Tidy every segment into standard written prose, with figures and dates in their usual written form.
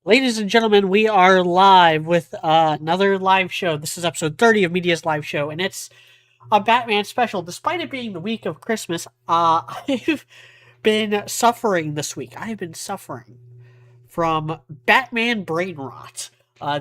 Ladies and gentlemen, we are live with another live show. This is episode 30 of Media's live show, and it's a Batman special. Despite it being the week of Christmas, I've been suffering this week. I have been suffering from Batman brain rot.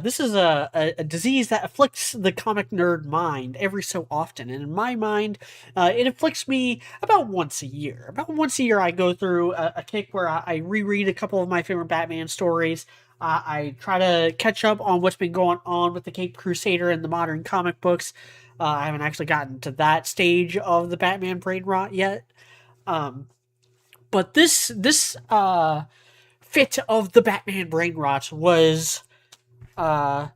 This is a disease that afflicts the comic nerd mind every so often. And in my mind, it afflicts me about once a year. About once a year, I go through a kick where I reread a couple of my favorite Batman stories. I try to catch up on what's been going on with the Cape Crusader and the modern comic books. I haven't actually gotten to that stage of the Batman brain rot yet. Um, but this fit of the Batman brain rot was uh,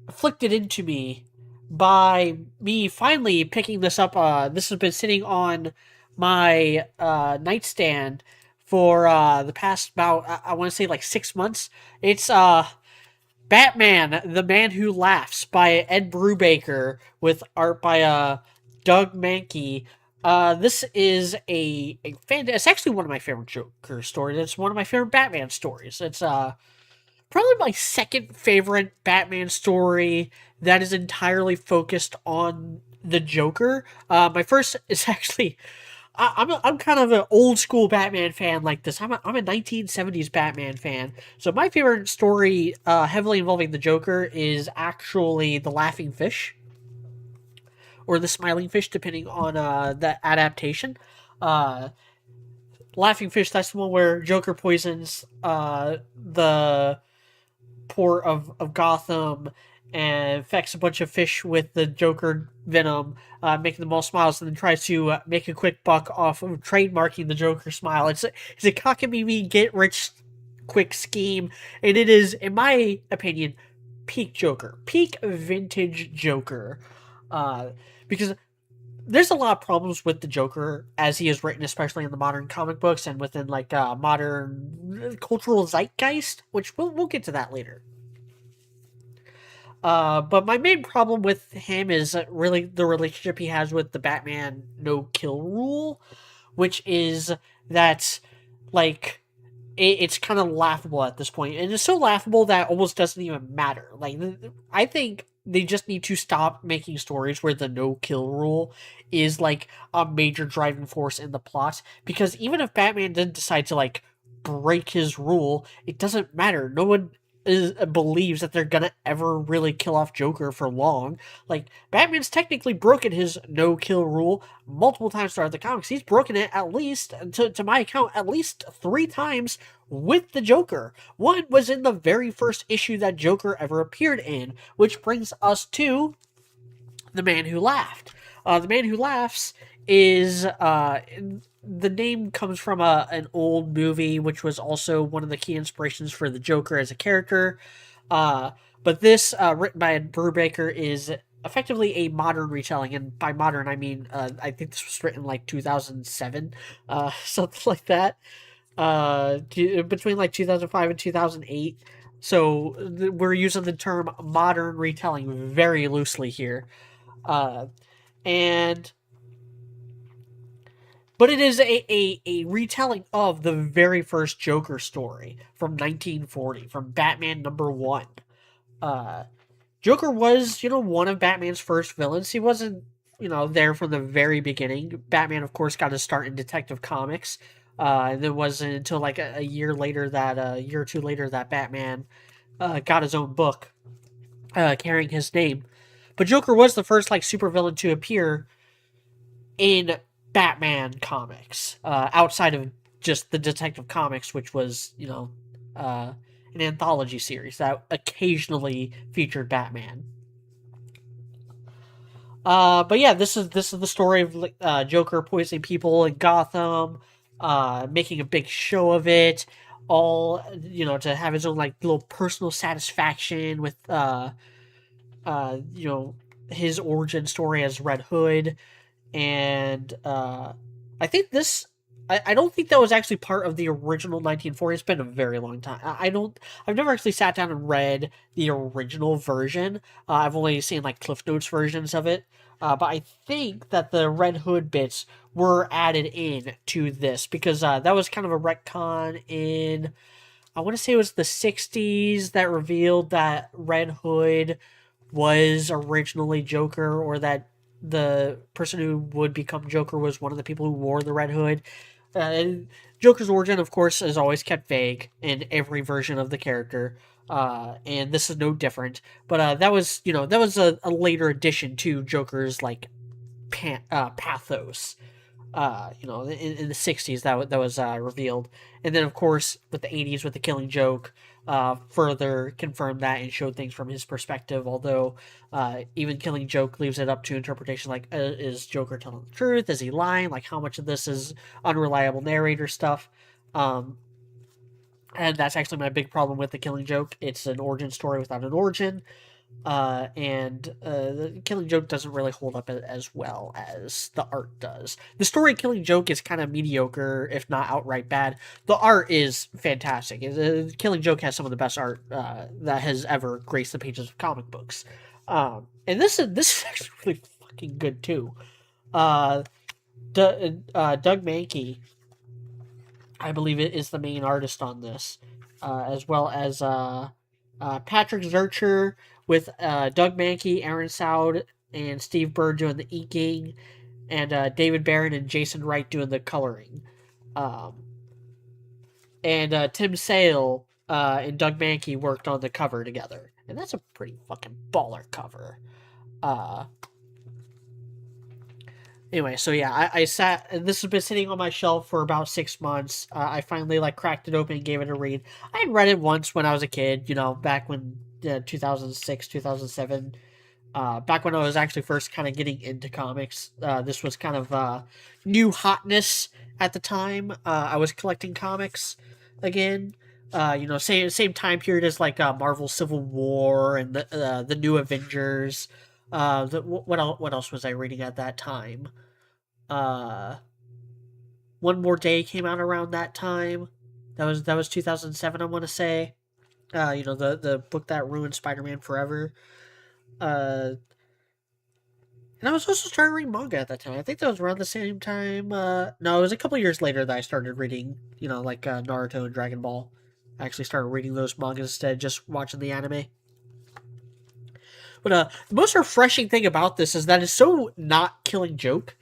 afflicted into me by me finally picking this up. This has been sitting on my nightstand for the past about, I want to say, like 6 months. It's Batman, The Man Who Laughs by Ed Brubaker with art by Doug Mankey. This is a fan. It's actually one of my favorite Joker stories. It's one of my favorite Batman stories. It's probably my second favorite Batman story that is entirely focused on the Joker. My first is actually I'm kind of an old school Batman fan like this. I'm a 1970s Batman fan. So my favorite story heavily involving the Joker is actually The Laughing Fish or The Smiling Fish, depending on the adaptation. Uh, Laughing Fish, that's the one where Joker poisons the port of Gotham and infects a bunch of fish with the Joker venom, making them all smiles, and then tries to make a quick buck off of trademarking the Joker smile. It's a cockamamie get rich quick scheme, and it is, in my opinion, peak Joker, peak vintage Joker, uh, because there's a lot of problems with the Joker as he is written, especially in the modern comic books and within like modern cultural zeitgeist, which we'll get to that later. But my main problem with him is really the relationship he has with the Batman no kill rule, which is that, like, it's kind of laughable at this point, and it's so laughable that it almost doesn't even matter. Like, I think they just need to stop making stories where the no kill rule is like a major driving force in the plot, because even if Batman did decide to like break his rule, it doesn't matter. No one believes that they're gonna ever really kill off Joker for long. Like, Batman's technically broken his no kill rule multiple times throughout the comics. He's broken it at least, to my account, at least 3 times with the Joker. One was in the very first issue that Joker ever appeared in, which brings us to The Man Who Laughed. The Man Who Laughs is the name comes from an old movie, which was also one of the key inspirations for the Joker as a character. Uh, but this, written by Brubaker, is effectively a modern retelling, and by modern I mean I think this was written like 2007, something like that. Between like 2005 and 2008. So we're using the term modern retelling very loosely here. Uh, and but it is a retelling of the very first Joker story from 1940, from Batman #1. Uh, Joker was, one of Batman's first villains. He wasn't, there from the very beginning. Batman, of course, got his start in Detective Comics. And it wasn't until like a year later that, a year or two later, that Batman got his own book carrying his name. But Joker was the first like supervillain to appear in Batman comics, outside of just the Detective Comics, which was, an anthology series that occasionally featured Batman. But yeah, this is the story of Joker poisoning people in Gotham, making a big show of it, all to have his own like little personal satisfaction with uh, you know, his origin story as Red Hood, and I think this. I don't think that was actually part of the original 1940. It's been a very long time. I don't. I've never actually sat down and read the original version. I've only seen like Cliff Notes versions of it. But I think that the Red Hood bits were added in to this because that was kind of a retcon in I want to say it was the 60s that revealed that Red Hood was originally Joker, or that the person who would become Joker was one of the people who wore the Red Hood. And Joker's origin, of course, is always kept vague in every version of the character, and this is no different. But that was, that was a later addition to Joker's like pathos. In the 60s that was revealed, and then of course with the 80s with the Killing Joke, further confirmed that and showed things from his perspective. Although even Killing Joke leaves it up to interpretation. Like, is Joker telling the truth? Is he lying? Like, how much of this is unreliable narrator stuff? Um, and that's actually my big problem with the Killing Joke. It's an origin story without an origin. The Killing Joke doesn't really hold up as well as the art does. The story of Killing Joke is kind of mediocre, if not outright bad. The art is fantastic. Killing Joke has some of the best art that has ever graced the pages of comic books. And this is actually really fucking good too. Doug Mankey, I believe it is the main artist on this, as well as Patrick Zurcher with Doug Mankey, Aaron Soud, and Steve Bird doing the inking, and David Barron and Jason Wright doing the coloring. Um, and Tim Sale and Doug Mankey worked on the cover together. And that's a pretty fucking baller cover. Uh, Anyway, so yeah, I sat, and this has been sitting on my shelf for about 6 months. I finally like cracked it open and gave it a read. I had read it once when I was a kid, back when 2006, 2007, back when I was actually first kind of getting into comics. This was kind of new hotness at the time. I was collecting comics again. Same time period as like Marvel Civil War and the New Avengers. What else was I reading at that time? Uh, One More Day came out around that time. That was 2007. I want to say. The book that ruined Spider-Man forever. Uh, and I was also starting reading manga at that time. I think that was around the same time. No, it was a couple years later that I started reading. Like Naruto and Dragon Ball. I actually started reading those mangas instead of just watching the anime. But the most refreshing thing about this is that it's so not Killing Joke.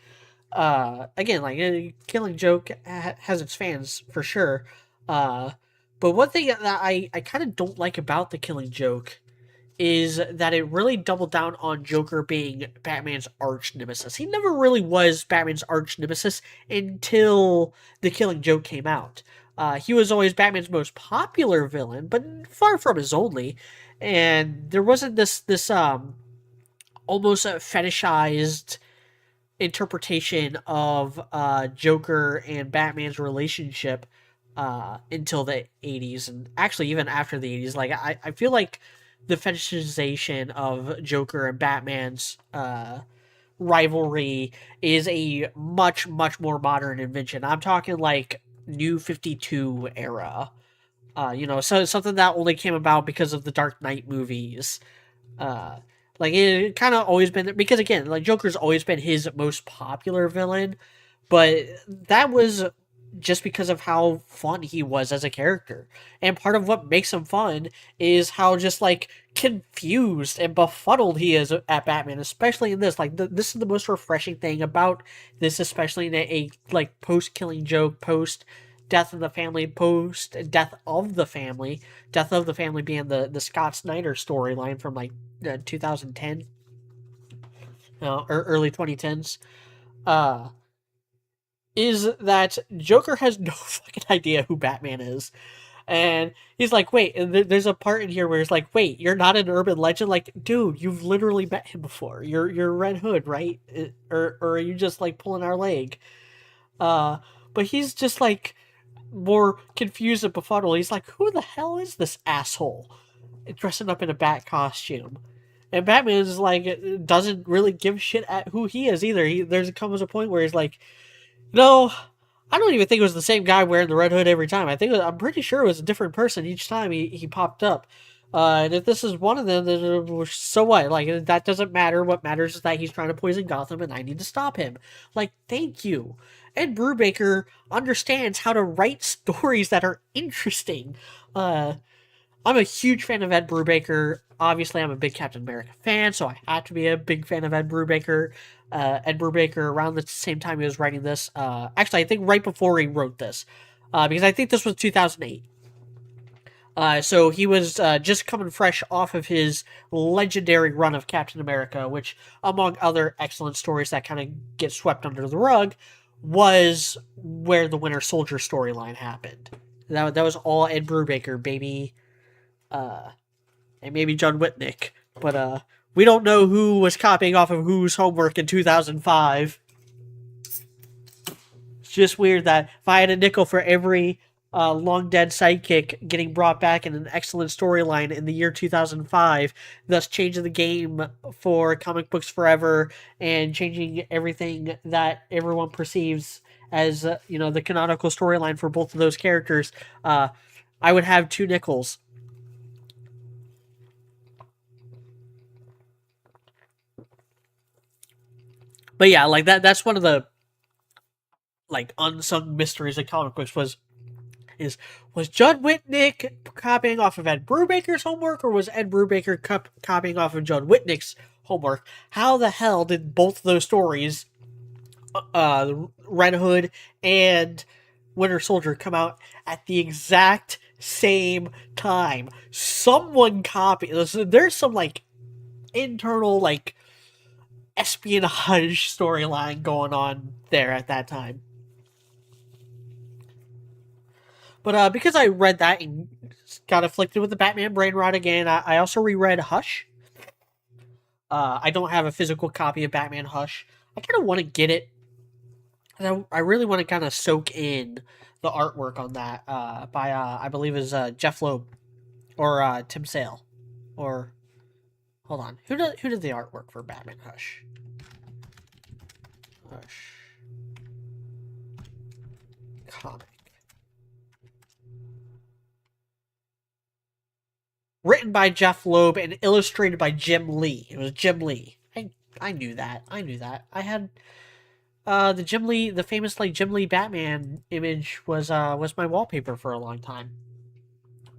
Again, like Killing Joke has its fans for sure. Uh, but one thing that I kind of don't like about the Killing Joke is that it really doubled down on Joker being Batman's arch nemesis. He never really was Batman's arch nemesis until the Killing Joke came out. He was always Batman's most popular villain, but far from his only. And there wasn't this almost fetishized interpretation of Joker and Batman's relationship until the 80s, and actually even after the 80s. Like, I feel like the fetishization of Joker and Batman's rivalry is a much, much more modern invention. I'm talking like New 52 era. So something that only came about because of the Dark Knight movies. Uh, like, it kind of always been, because again, like Joker's always been his most popular villain, but that was just because of how fun he was as a character. And part of what makes him fun is how just like confused and befuddled he is at Batman, especially in this. Like, this is the most refreshing thing about this, especially in a like post Killing Joke, post Death of the Family, post Death of the Family. Death of the Family being the Scott Snyder storyline from like 2010, or early 2010s. Uh, is that Joker has no fucking idea who Batman is. And he's like, wait, and there's a part in here where it's like, wait, you're not an urban legend? Like, dude, you've literally met him before. You're Red Hood, right? Or are you just like pulling our leg? Uh, but he's just like more confused and befuddled. He's like, who the hell is this asshole dressing up in a bat costume? And Batman is like, doesn't really give a shit at who he is either. There's comes a point where he's like, no, I don't even think it was the same guy wearing the Red Hood every time. I'm pretty sure it was a different person each time he popped up. And if this is one of them, then so what? Like, that doesn't matter. What matters is that he's trying to poison Gotham and I need to stop him. Like, thank you. Ed Brubaker understands how to write stories that are interesting. Uh, I'm a huge fan of Ed Brubaker. Obviously, I'm a big Captain America fan, so I have to be a big fan of Ed Brubaker. Ed Brubaker, around the same time he was writing this, actually, I think right before he wrote this, because I think this was 2008. So he was just coming fresh off of his legendary run of Captain America, which, among other excellent stories that kind of get swept under the rug, was where the Winter Soldier storyline happened. That was all Ed Brubaker, baby. And maybe John Whitnick. But we don't know who was copying off of whose homework in 2005. It's just weird that if I had a nickel for every long dead sidekick getting brought back in an excellent storyline in the year 2005, thus changing the game for comic books forever and changing everything that everyone perceives as the canonical storyline for both of those characters, I would have two nickels. But yeah, like that's one of the like unsung mysteries of comic books was Judd Whitnick copying off of Ed Brubaker's homework, or was Ed Brubaker copying off of Judd Whitnick's homework? How the hell did both of those stories, Red Hood and Winter Soldier, come out at the exact same time? Someone copied. There's some like internal like espionage storyline going on there at that time. But because I read that and got afflicted with the Batman brain rot again, I also reread Hush. I don't have a physical copy of Batman Hush. I kind of want to get it. I really want to kind of soak in the artwork on that by I believe is Jeff Loeb or Tim Sale, or hold on, who did the artwork for Batman Hush? Hush comic. Written by Jeff Loeb and illustrated by Jim Lee. It was Jim Lee. I knew that. I knew that. I had the Jim Lee, the famous like Jim Lee Batman image was my wallpaper for a long time.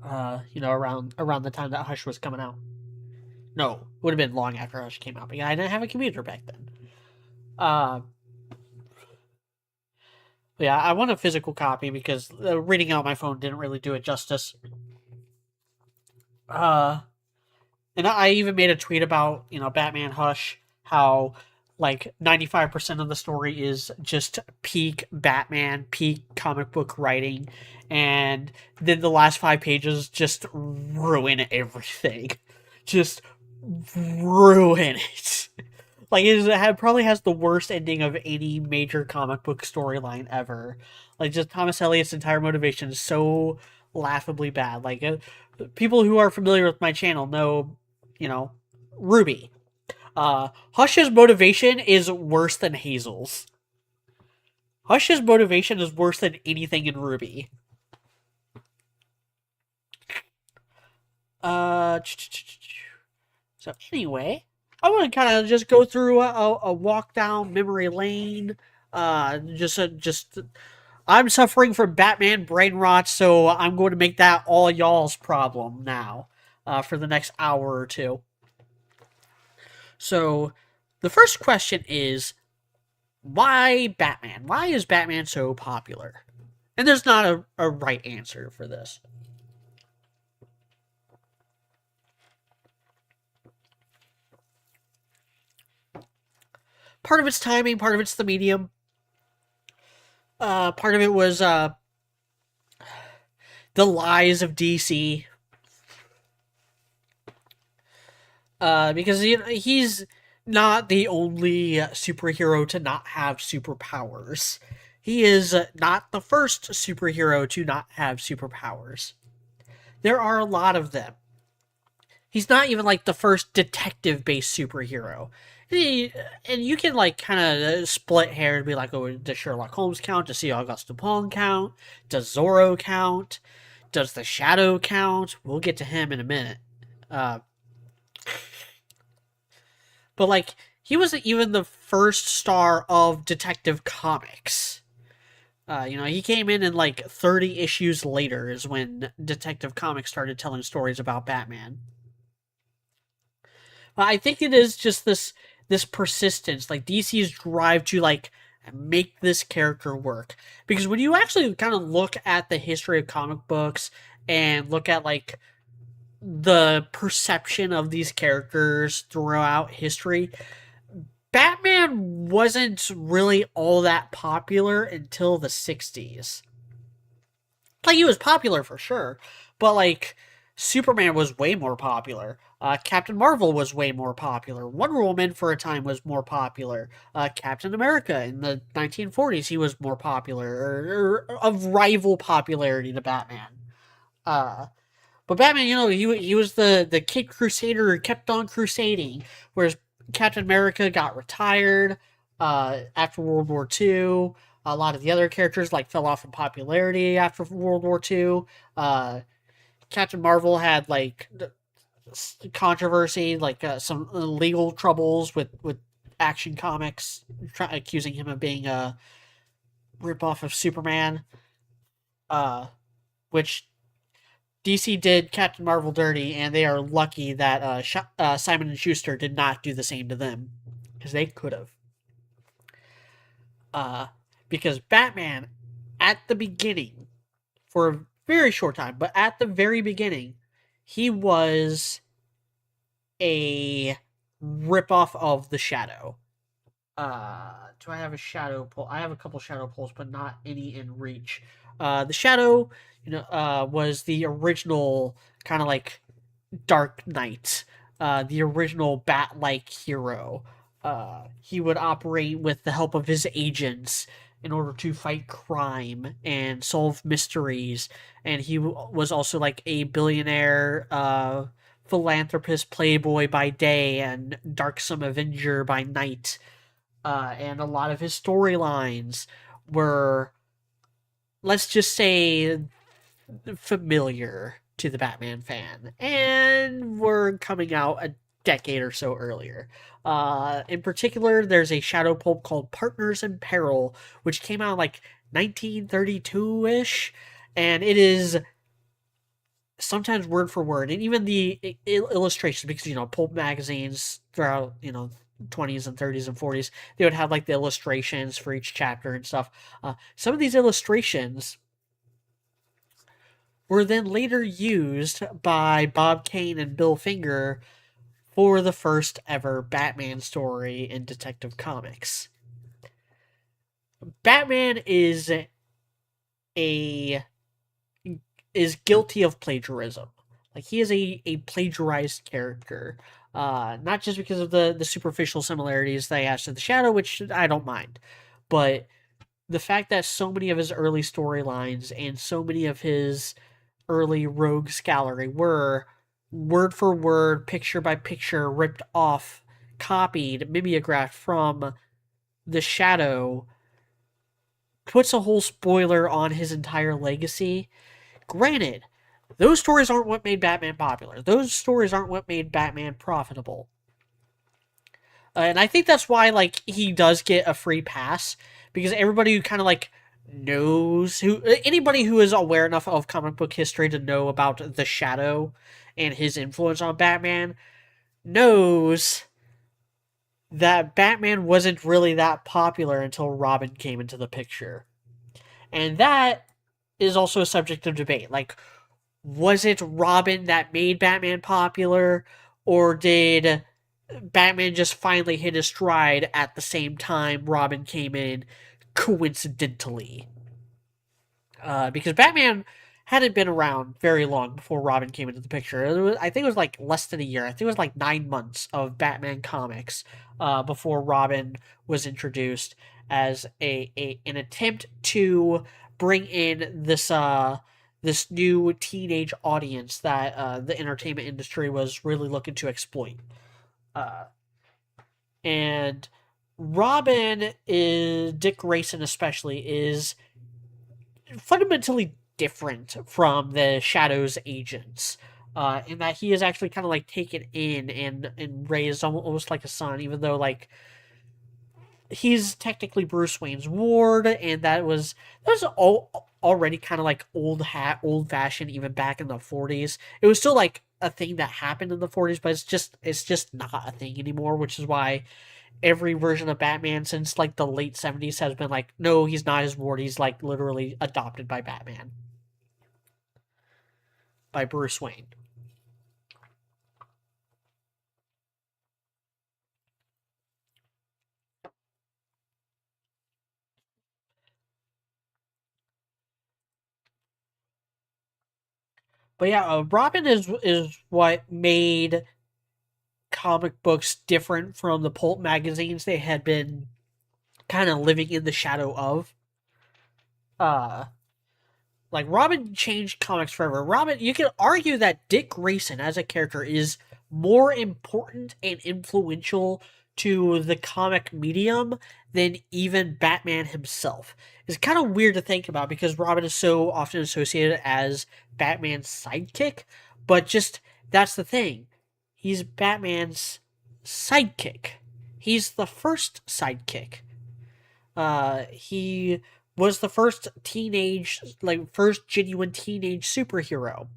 Around the time that Hush was coming out. No, would have been long after Hush came out, but yeah, I didn't have a computer back then. Yeah, I want a physical copy because reading out my phone didn't really do it justice. Uh, and I even made a tweet about Batman Hush, how like 95% of the story is just peak Batman, peak comic book writing, and then the last 5 pages just ruin everything, just ruin it. Like probably has the worst ending of any major comic book storyline ever. Like just Thomas Elliott's entire motivation is so laughably bad. Like people who are familiar with my channel know, Ruby. Hush's motivation is worse than Hazel's. Hush's motivation is worse than anything in Ruby. So anyway, I want to kind of just go through a walk down memory lane. Just I'm suffering from Batman brain rot, so I'm going to make that all y'all's problem now, for the next hour or two. So, the first question is, why Batman? Why is Batman so popular? And there's not a right answer for this. Part of it's timing, part of it's the medium. Part of it was the lies of DC. Because he's not the only superhero to not have superpowers. He is not the first superhero to not have superpowers. There are a lot of them. He's not even like the first detective-based superhero. And you can like kind of split hair and be like, oh, does Sherlock Holmes count? Does C. Auguste Dupin count? Does Zorro count? Does the Shadow count? We'll get to him in a minute. Uh, but like he wasn't even the first star of Detective Comics. He came in like 30 issues later is when Detective Comics started telling stories about Batman. I think it is just this persistence, like DC's drive to like make this character work. Because when you actually kind of look at the history of comic books and look at like the perception of these characters throughout history, Batman wasn't really all that popular until the 60s. Like, he was popular for sure, but like, Superman was way more popular. Captain Marvel was way more popular. Wonder Woman for a time was more popular. Captain America in the 1940s, he was more popular, or of rival popularity to Batman. Uh, but Batman, he was the kid crusader who kept on crusading, whereas Captain America got retired after World War II. A lot of the other characters like fell off in popularity after World War II. Uh, Captain Marvel had like controversy, like some legal troubles with Action Comics, accusing him of being a ripoff of Superman, uh, which DC did Captain Marvel dirty, and they are lucky that Simon and Schuster did not do the same to them, because they could have. Uh, because Batman, at the beginning, for a very short time, but at the very beginning, he was a ripoff of the Shadow. Do I have a Shadow pull? I have a couple Shadow pulls, but not any in reach. The Shadow, was the original kind of like Dark Knight, the original bat-like hero. He would operate with the help of his agents in order to fight crime and solve mysteries. And he was also like a billionaire philanthropist playboy by day and darksome avenger by night. And a lot of his storylines were, let's just say, familiar to the Batman fan, and were coming out a decade or so earlier. In particular, there's a shadow pulp called Partners in Peril, which came out like 1932 ish, and it is sometimes word for word, and even the illustrations, because pulp magazines throughout 20s and 30s and 40s, they would have like the illustrations for each chapter and stuff. Some of these illustrations were then later used by Bob Kane and Bill Finger for the first ever Batman story in Detective Comics. Batman a is guilty of plagiarism. Like, he is a plagiarized character. Not just because of the superficial similarities that he has to the Shadow, which I don't mind, but the fact that so many of his early storylines and so many of his early rogues gallery were word for word, picture by picture, ripped off, copied, mimeographed from the Shadow, puts a whole spoiler on his entire legacy. Granted, those stories aren't what made Batman popular. Those stories aren't what made Batman profitable. And I think that's why, like, he does get a free pass, because everybody who kind of like knows, who anybody who is aware enough of comic book history to know about the Shadow and his influence on Batman knows that Batman wasn't really that popular until Robin came into the picture. And that is also a subject of debate. Like, was it Robin that made Batman popular, or did Batman just finally hit his stride at the same time Robin came in coincidentally? Because Batman hadn't been around very long before Robin came into the picture. I think it was like less than a year. I think it was like 9 months of Batman comics before Robin was introduced as an attempt to bring in this new teenage audience that the entertainment industry was really looking to exploit. Uh, and Robin is Dick Grayson especially is fundamentally different from the Shadow's agents. in that he is actually kind of like taken in and raised almost like a son, even though like he's technically Bruce Wayne's ward, and that was already kind of like old fashioned even back in the 40s. It was still like a thing that happened in the 40s, but it's just not a thing anymore, which is why every version of Batman since like the late 70s has been like, no, he's not his ward. He's like literally adopted by Batman, by Bruce Wayne. But yeah, Robin is what made comic books different from the pulp magazines they had been kind of living in the shadow of. Uh, like Robin changed comics forever. Robin, you can argue that Dick Grayson as a character is more important and influential to the comic medium than even Batman himself. It's kind of weird to think about because Robin is so often associated as Batman's sidekick, but just that's the thing. He's Batman's sidekick. He's the first sidekick. He was the first genuine teenage superhero.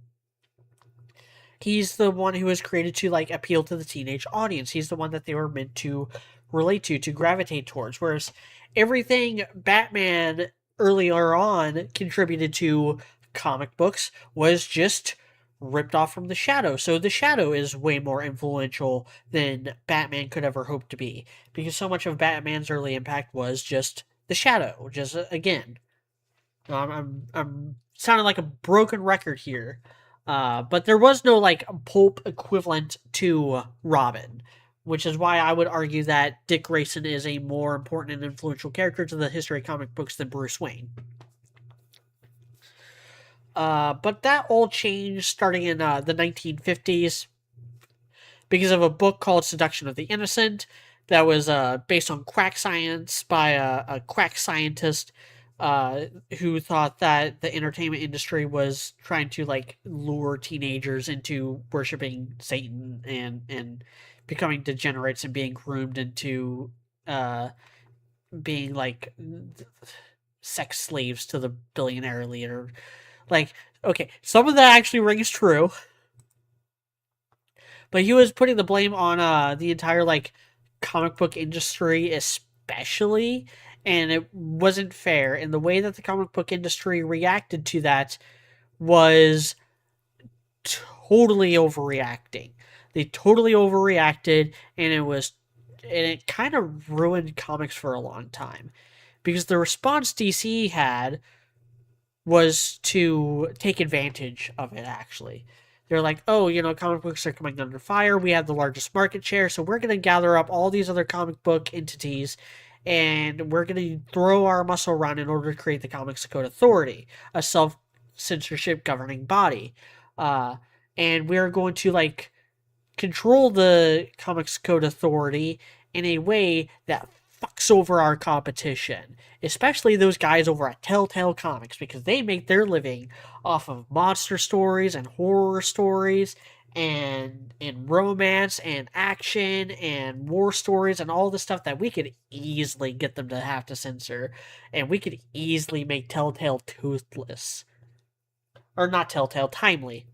He's the one who was created to like appeal to the teenage audience. He's the one that they were meant to relate to gravitate towards. Whereas everything Batman earlier on contributed to comic books was just ripped off from the Shadow. So the Shadow is way more influential than Batman could ever hope to be because so much of Batman's early impact was just the Shadow. Just again, I'm sounding like a broken record here. But there was no like pulp equivalent to Robin, which is why I would argue that Dick Grayson is a more important and influential character to the history of comic books than Bruce Wayne. But that all changed starting in the 1950s because of a book called Seduction of the Innocent that was based on quack science by a quack scientist who thought that the entertainment industry was trying to like lure teenagers into worshiping Satan and becoming degenerates and being groomed into uh, being like sex slaves to the billionaire leader. Like, okay, some of that actually rings true, but he was putting the blame on the entire like comic book industry, especially, and it wasn't fair. And the way that the comic book industry reacted to that was totally overreacting. They totally overreacted, and it kind of ruined comics for a long time because the response DC had was to take advantage of it, actually. They're like, oh, comic books are coming under fire. We have the largest market share, so we're going to gather up all these other comic book entities and we're going to throw our muscle around in order to create the Comics Code Authority, a self censorship governing body. Uh, and we're going to, like, control the Comics Code Authority in a way that fucks over our competition, especially those guys over at Telltale Comics, because they make their living off of monster stories and horror stories and romance and action and war stories and all the stuff that we could easily get them to have to censor, and we could easily make Telltale toothless. Or not Telltale, Timely.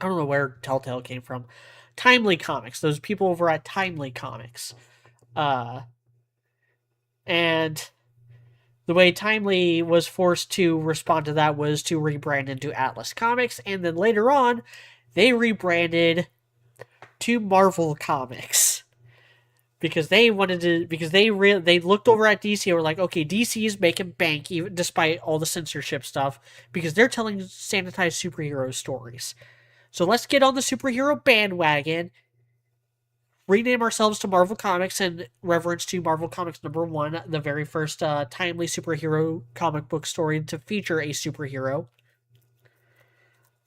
I don't know where Telltale came from. Timely Comics, those people over at Timely Comics. And the way Timely was forced to respond to that was to rebrand into Atlas Comics, and then later on, they rebranded to Marvel Comics because they wanted to. Because they looked over at DC and were like, okay, DC is making bank even despite all the censorship stuff because they're telling sanitized superhero stories. So let's get on the superhero bandwagon, rename ourselves to Marvel Comics in reverence to Marvel Comics #1, the very first timely superhero comic book story to feature a superhero.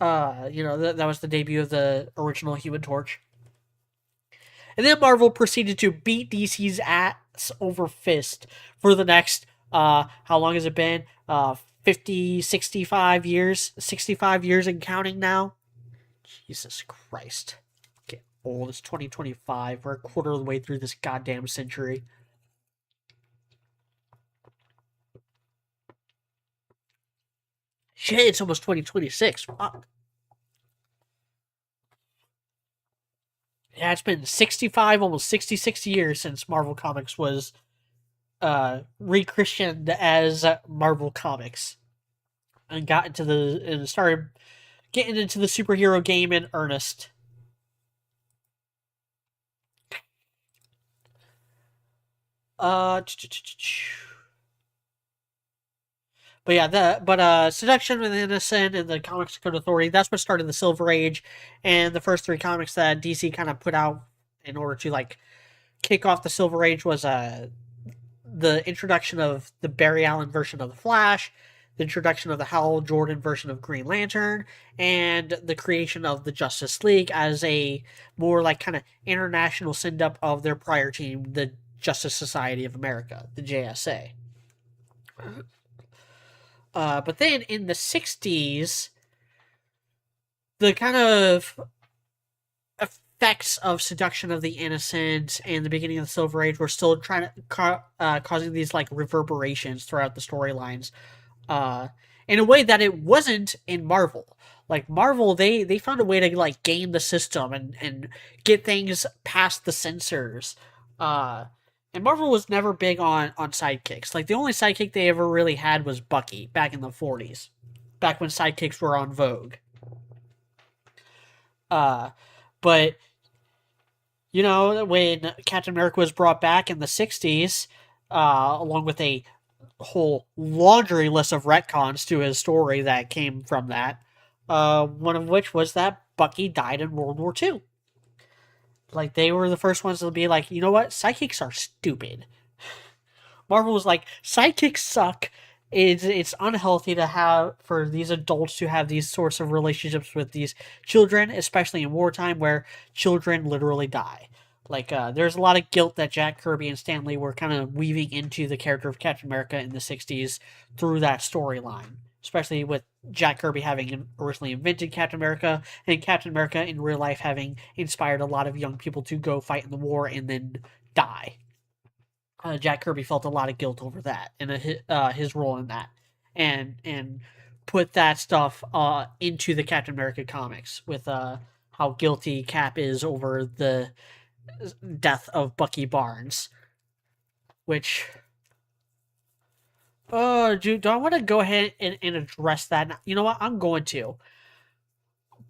That was the debut of the original Human Torch. And then Marvel proceeded to beat DC's ass over fist for the next, how long has it been? 50, 65 years? 65 years and counting now? Jesus Christ. Get old. It's 2025. We're a quarter of the way through this goddamn century. Shit, it's almost 2026. Fuck. Yeah, it's been 65, almost 66 years since Marvel Comics was re-christened as Marvel Comics and got into the and started getting into the superhero game in earnest. Uh, but yeah, Seduction with Innocent and the Comics Code Authority, that's what started the Silver Age, and the first three comics that DC kind of put out in order to like kick off the Silver Age was the introduction of the Barry Allen version of the Flash, the introduction of the Hal Jordan version of Green Lantern, and the creation of the Justice League as a more like kind of international send up of their prior team, the Justice Society of America, the JSA. But then in the 60s, the kind of effects of Seduction of the Innocent and the beginning of the Silver Age were still trying to causing these like reverberations throughout the storylines, in a way that it wasn't in Marvel. Like Marvel, they found a way to like game the system and get things past the censors. And Marvel was never big on sidekicks. Like the only sidekick they ever really had was Bucky back in the 40s, back when sidekicks were on vogue. Uh, but you know, when Captain America was brought back in the 60s, along with a whole laundry list of retcons to his story that came from that, one of which was that Bucky died in World War II. Like, they were the first ones to be like, you know what? Psychics are stupid. Marvel was like, sidekicks suck. It's unhealthy to have for these adults to have these sorts of relationships with these children, especially in wartime where children literally die. Like there's a lot of guilt that Jack Kirby and Stan Lee were kind of weaving into the character of Captain America in the 60s through that storyline, especially with Jack Kirby having originally invented Captain America and Captain America in real life having inspired a lot of young people to go fight in the war and then die. Jack Kirby felt a lot of guilt over that and his role in that, and put that stuff into the Captain America comics with how guilty Cap is over the death of Bucky Barnes. Which, do I want to go ahead and address that? You know what? I'm going to.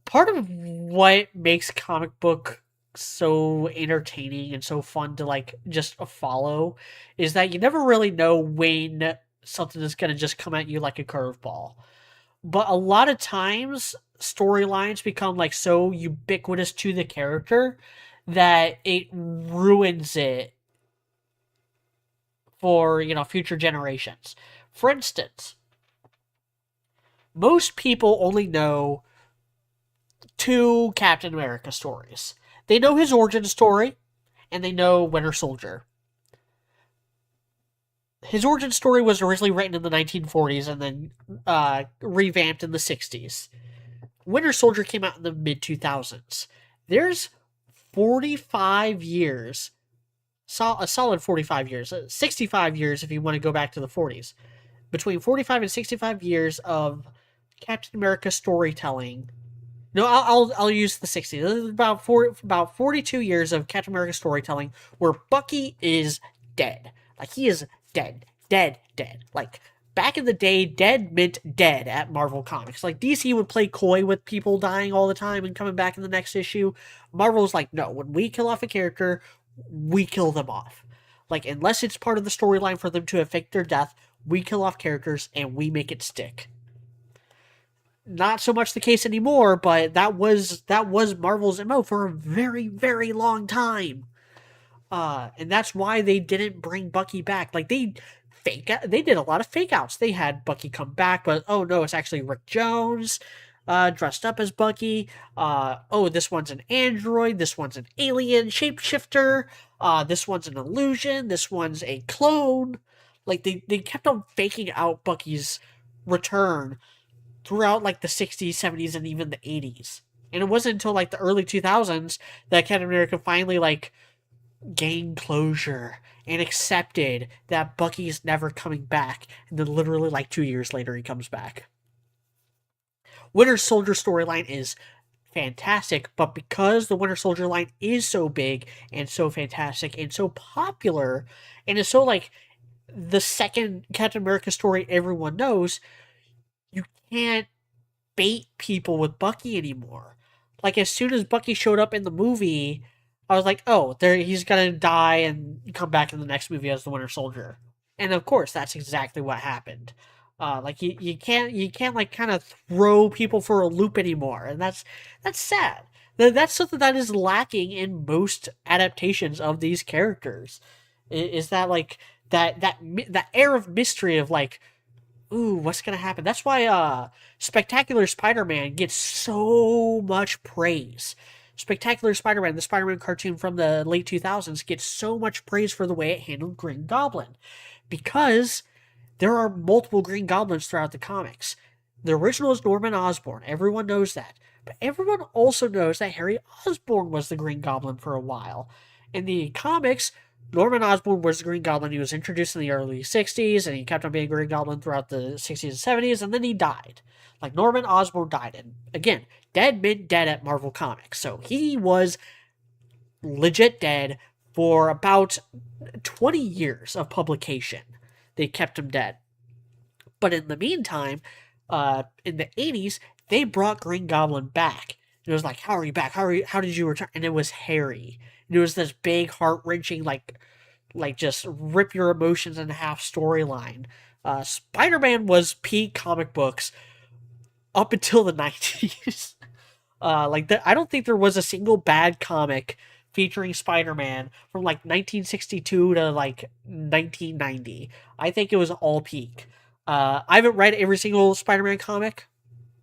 Part of what makes comic book so entertaining and so fun to like just follow is that you never really know when something is going to just come at you like a curveball. But a lot of times storylines become like so ubiquitous to the character that it ruins it for, you know, future generations. For instance, most people only know two Captain America stories. They know his origin story, and they know Winter Soldier. His origin story was originally written in the 1940s and then revamped in the 60s. Winter Soldier came out in the mid 2000s. There's 45 years, a solid 45 years, 65 years if you want to go back to the 40s. Between 45 and 65 years of Captain America storytelling. No, I'll use the 60s. This is about 42 years of Captain America storytelling where Bucky is dead. Like, he is dead. Dead. Like, back in the day, dead meant dead at Marvel Comics. Like, DC would play coy with people dying all the time and coming back in the next issue. Marvel's like, no, when we kill off a character, we kill them off. Like, unless it's part of the storyline for them to affect their death, we kill off characters and we make it stick. Not so much the case anymore, but that was Marvel's MO for a very, very long time. And that's why they didn't bring Bucky back. Like, they did a lot of fake outs. They had Bucky come back, but oh no, it's actually Rick Jones dressed up as Bucky. Oh, this one's an android, this one's an alien shapeshifter, this one's an illusion, this one's a clone. Like, they kept on faking out Bucky's return throughout like the 60s, 70s, and even the 80s. And it wasn't until like the early 2000s that Captain America finally like gained closure and accepted that Bucky is never coming back. And then literally like 2 years later, he comes back. Winter Soldier storyline is fantastic, but because the Winter Soldier line is so big and so fantastic and so popular, and is so like the second Captain America story everyone knows, you can't bait people with Bucky anymore. Like as soon as Bucky showed up in the movie, I was like, oh, there he's gonna die and come back in the next movie as the Winter Soldier. And of course, that's exactly what happened. Like you can't like kind of throw people for a loop anymore, and that's sad. That's something that is lacking in most adaptations of these characters. Is that like that air of mystery of like, ooh, what's gonna happen? That's why Spectacular Spider-Man gets so much praise. Spectacular Spider-Man, the Spider-Man cartoon from the late 2000s, gets so much praise for the way it handled Green Goblin. Because there are multiple Green Goblins throughout the comics. The original is Norman Osborn. Everyone knows that. But everyone also knows that Harry Osborn was the Green Goblin for a while. In the comics, Norman Osborn was the Green Goblin. He was introduced in the early 60s, and he kept on being Green Goblin throughout the 60s and 70s, and then he died. Like, Norman Osborn died. And again, dead meant dead at Marvel Comics. So he was legit dead for about 20 years of publication. They kept him dead. But in the meantime, in the 80s, they brought Green Goblin back. And it was like, how are you back? How did you return? And it was Harry. And it was this big, heart wrenching, like just rip your emotions in half storyline. Spider Man was peak comic books up until the 90s. I don't think there was a single bad comic featuring Spider-Man from like 1962 to like 1990. I think it was all peak. I haven't read every single Spider-Man comic,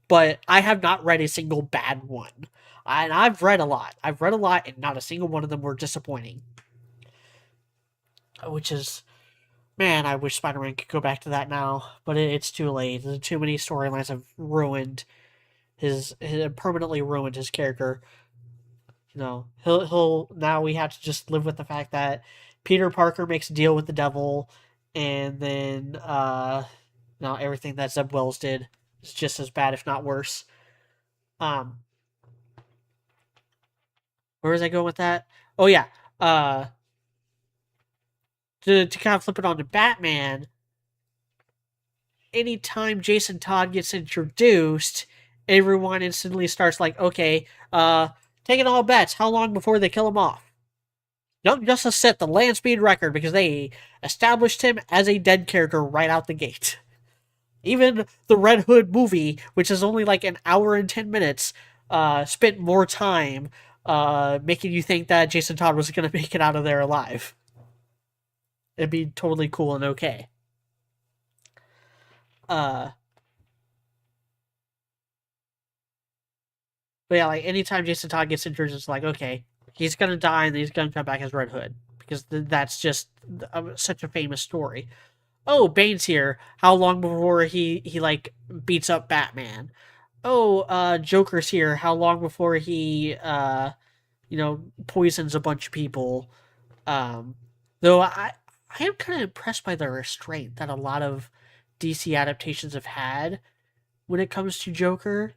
but I have not read a single bad one. And I've read a lot. I've read a lot, and not a single one of them were disappointing. Which is, man, I wish Spider-Man could go back to that now, but it's too late. Too many storylines have ruined his permanently ruined his character. You know, he'll now we have to just live with the fact that Peter Parker makes a deal with the devil, and then now everything that Zeb Wells did is just as bad, if not worse. Um, where was I going with that? Oh yeah, uh, to kind of flip it on to Batman. Anytime Jason Todd gets introduced, everyone instantly starts like, okay, taking all bets. How long before they kill him off? Young Justice set the land speed record because they established him as a dead character right out the gate. Even the Red Hood movie, which is only like an hour and 10 minutes, spent more time making you think that Jason Todd was going to make it out of there alive. It'd be totally cool and okay. Uh, but yeah, like anytime Jason Todd gets injured, it's like, okay, he's going to die and he's going to come back as Red Hood. Because that's just such a famous story. Oh, Bane's here. How long before he like beats up Batman? Oh, Joker's here. How long before he poisons a bunch of people? Um, though I am kind of impressed by the restraint that a lot of DC adaptations have had when it comes to Joker,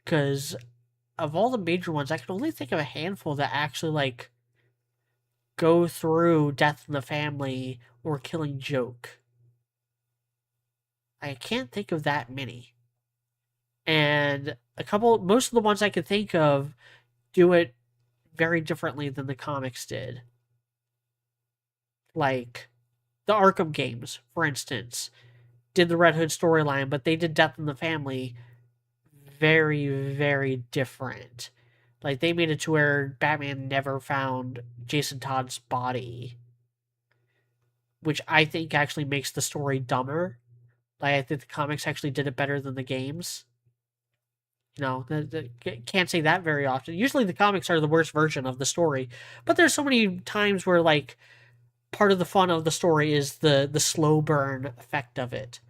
because of all the major ones, I can only think of a handful that actually like go through death in the family or killing Joke. I can't think of that many. And most of the ones I can think of do it very differently than the comics did. Like the Arkham games, for instance, did the Red Hood storyline, but they did Death in the Family very, very different. Like they made it to where Batman never found Jason Todd's body, which I think actually makes the story dumber. Like I think the comics actually did it better than the games. You know, can't say that very often. Usually the comics are the worst version of the story, but there's so many times where like part of the fun of the story is the slow burn effect of it.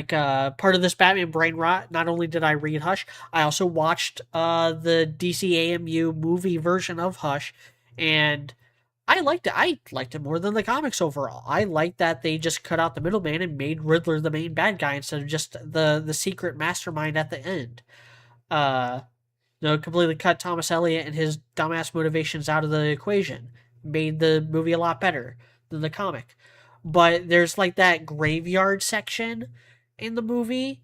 part of this Batman brain rot. Not only did I read Hush, I also watched the DC AMU movie version of Hush, and I liked it. I liked it more than the comics overall. I liked that they just cut out the middleman and made Riddler the main bad guy instead of just the secret mastermind at the end. Uh, completely cut Thomas Elliot and his dumbass motivations out of the equation. Made the movie a lot better than the comic. But there's like that graveyard section in the movie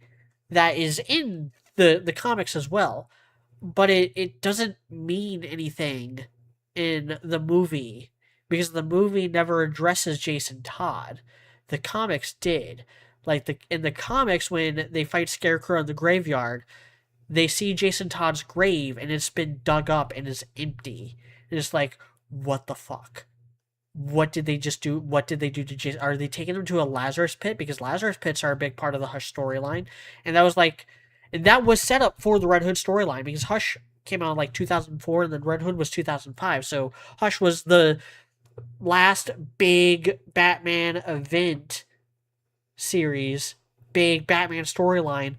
that is in the comics as well. But it doesn't mean anything in the movie because the movie never addresses Jason Todd. The comics did. In the comics when they fight Scarecrow in the graveyard, they see Jason Todd's grave and it's been dug up and is empty. And it's like, what the fuck? What did they just do? What did they do to Jason? Are they taking him to a Lazarus pit? Because Lazarus pits are a big part of the Hush storyline. And that was set up for the Red Hood storyline because Hush came out in like 2004 and then Red Hood was 2005. So Hush was the last big Batman event series, big Batman storyline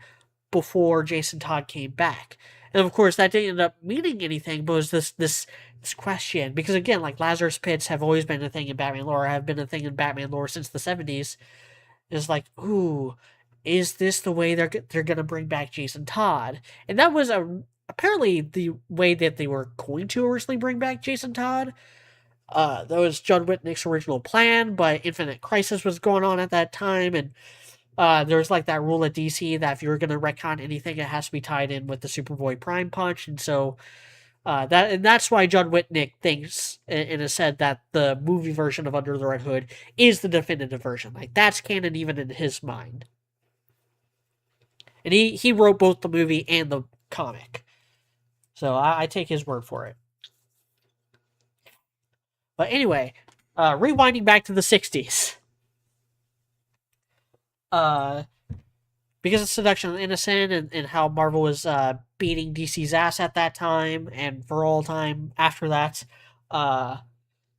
before Jason Todd came back. And of course, that didn't end up meaning anything, but it was this question. Because again, like Lazarus Pits have always been a thing in Batman lore, have been a thing in Batman lore since the 70s. It's like, ooh, is this the way they're going to bring back Jason Todd? And that was apparently the way that they were going to originally bring back Jason Todd. That was John Whitnick's original plan, but Infinite Crisis was going on at that time, and there's like that rule at DC that if you're going to retcon anything, it has to be tied in with the Superboy Prime Punch, and so that's why John Whitnick thinks and has said that the movie version of Under the Red Hood is the definitive version. Like that's canon even in his mind, and he wrote both the movie and the comic, so I take his word for it. But anyway, rewinding back to the 60s. Because of Seduction of the Innocent and how Marvel was beating DC's ass at that time and for all time after that,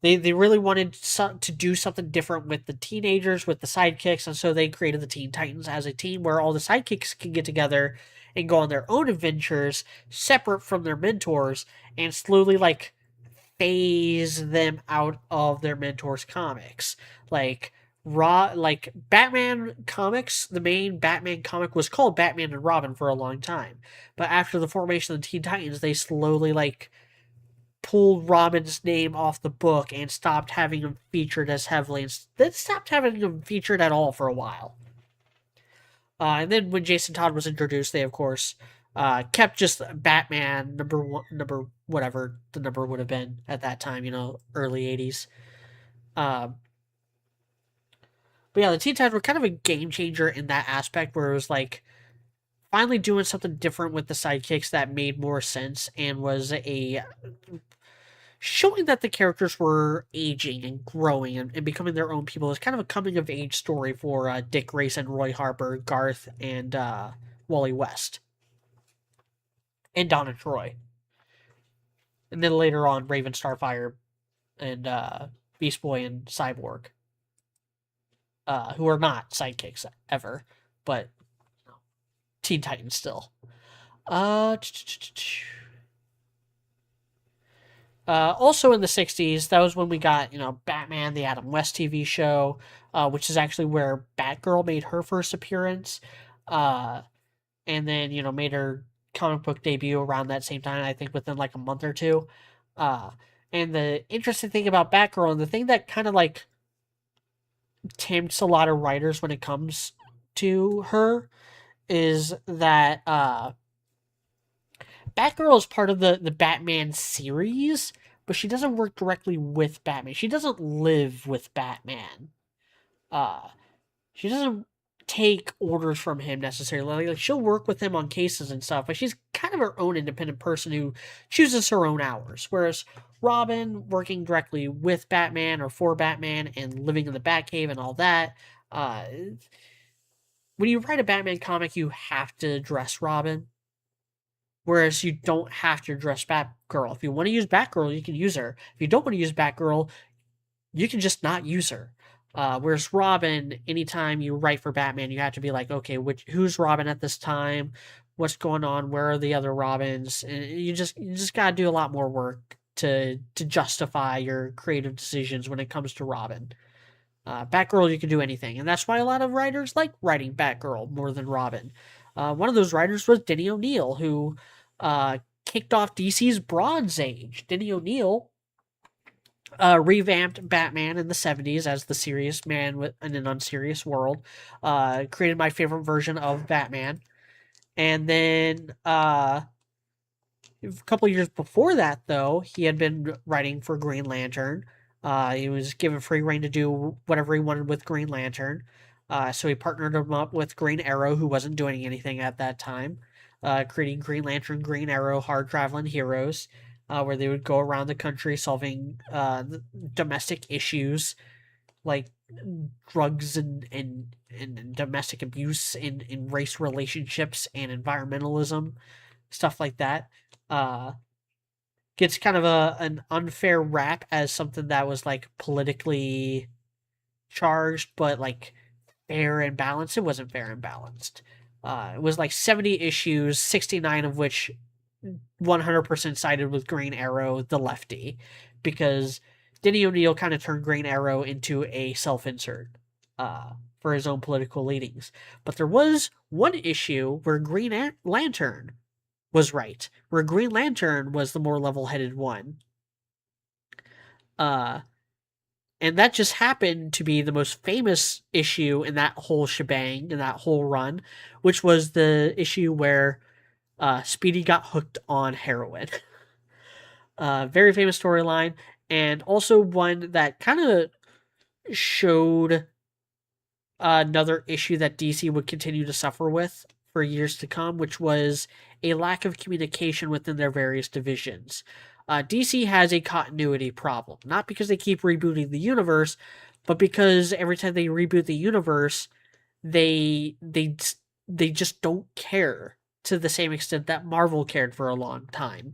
they really wanted to do something different with the teenagers, with the sidekicks, and so they created the Teen Titans as a team where all the sidekicks can get together and go on their own adventures separate from their mentors and slowly like phase them out of their mentors' comics. Like Batman comics, the main Batman comic was called Batman and Robin for a long time. But after the formation of the Teen Titans, they slowly like pulled Robin's name off the book and stopped having him featured as heavily. And then stopped having him featured at all for a while. And then when Jason Todd was introduced, they of course kept just Batman number whatever the number would have been at that time, early 80s. But yeah, the Teen Titans were kind of a game changer in that aspect where it was like finally doing something different with the sidekicks that made more sense and was showing that the characters were aging and growing and becoming their own people. It's kind of a coming of age story for Dick Grayson, Roy Harper, Garth, and Wally West. And Donna Troy. And then later on, Raven Starfire and Beast Boy and Cyborg. Who are not sidekicks ever, but Teen Titans still. Also in the 60s, that was when we got, Batman, the Adam West TV show, which is actually where Batgirl made her first appearance. And then, made her comic book debut around that same time, I think within like a month or two. And the interesting thing about Batgirl, and the thing that kind of like tempts a lot of writers when it comes to her, is that Batgirl is part of the Batman series, but she doesn't work directly with Batman. She doesn't live with Batman. She doesn't take orders from him necessarily. Like she'll work with him on cases and stuff, but she's kind of her own independent person who chooses her own hours. Whereas Robin, working directly with Batman or for Batman and living in the Batcave and all that, when you write a Batman comic, you have to address Robin. Whereas you don't have to address Batgirl. If you want to use Batgirl, you can use her. If you don't want to use Batgirl, you can just not use her. Whereas Robin, anytime you write for Batman, you have to be like, okay, who's Robin at this time? What's going on? Where are the other Robins? And you just gotta do a lot more work to justify your creative decisions when it comes to Robin. Batgirl, you can do anything, and that's why a lot of writers like writing Batgirl more than Robin. One of those writers was Denny O'Neil, who kicked off DC's Bronze Age. Denny O'Neil revamped Batman in the 70s as the serious man in an unserious world, created my favorite version of Batman. And then a couple years before that, though, he had been writing for Green Lantern. He was given free reign to do whatever he wanted with Green Lantern. So he partnered him up with Green Arrow, who wasn't doing anything at that time, creating Green Lantern, Green Arrow, hard traveling heroes, where they would go around the country solving domestic issues like drugs and domestic abuse in race relationships and environmentalism, stuff like that. Uh, Gets kind of an unfair rap as something that was like politically charged, but like fair and balanced. It wasn't fair and balanced. It was like 70 issues, 69 of which 100% sided with Green Arrow, the lefty, because Denny O'Neil kind of turned Green Arrow into a self insert for his own political leanings. But there was one issue where Green Lantern was right, where Green Lantern was the more level headed one. Uh, and that just happened to be the most famous issue in that whole shebang, in that whole run, which was the issue where Speedy got hooked on heroin. Very famous storyline, and also one that kind of showed another issue that DC would continue to suffer with for years to come, which was a lack of communication within their various divisions. DC has a continuity problem, not because they keep rebooting the universe, but because every time they reboot the universe, they just don't care to the same extent that Marvel cared for a long time.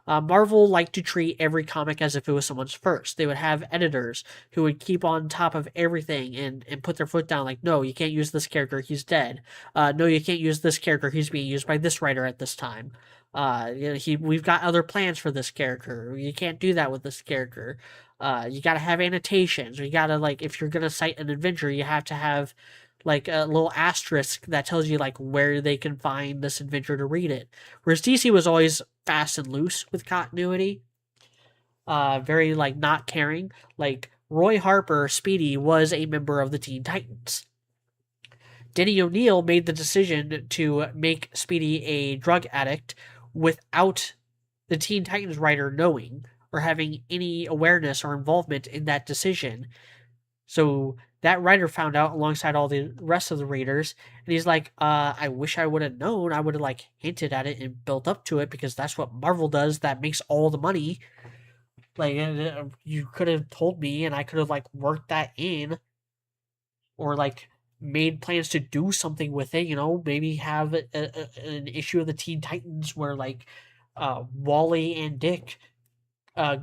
Marvel liked to treat every comic as if it was someone's first. They would have editors who would keep on top of everything and put their foot down, like, no, you can't use this character, he's dead. No, you can't use this character, he's being used by this writer at this time. We've got other plans for this character. You can't do that with this character. You gotta have annotations. You gotta, like, if you're gonna cite an adventure, you have to have like a little asterisk that tells you like where they can find this adventure to read it. Whereas DC was always fast and loose with continuity, very like not caring. Like Roy Harper, Speedy was a member of the Teen Titans. Denny O'Neil made the decision to make Speedy a drug addict without the Teen Titans writer knowing or having any awareness or involvement in that decision. So that writer found out alongside all the rest of the readers, and he's like, I wish I would have known. I would have like hinted at it and built up to it because that's what Marvel does. That makes all the money. Like, you could have told me, and I could have like worked that in, or like made plans to do something with it. You know, maybe have an issue of the Teen Titans where like Wally and Dick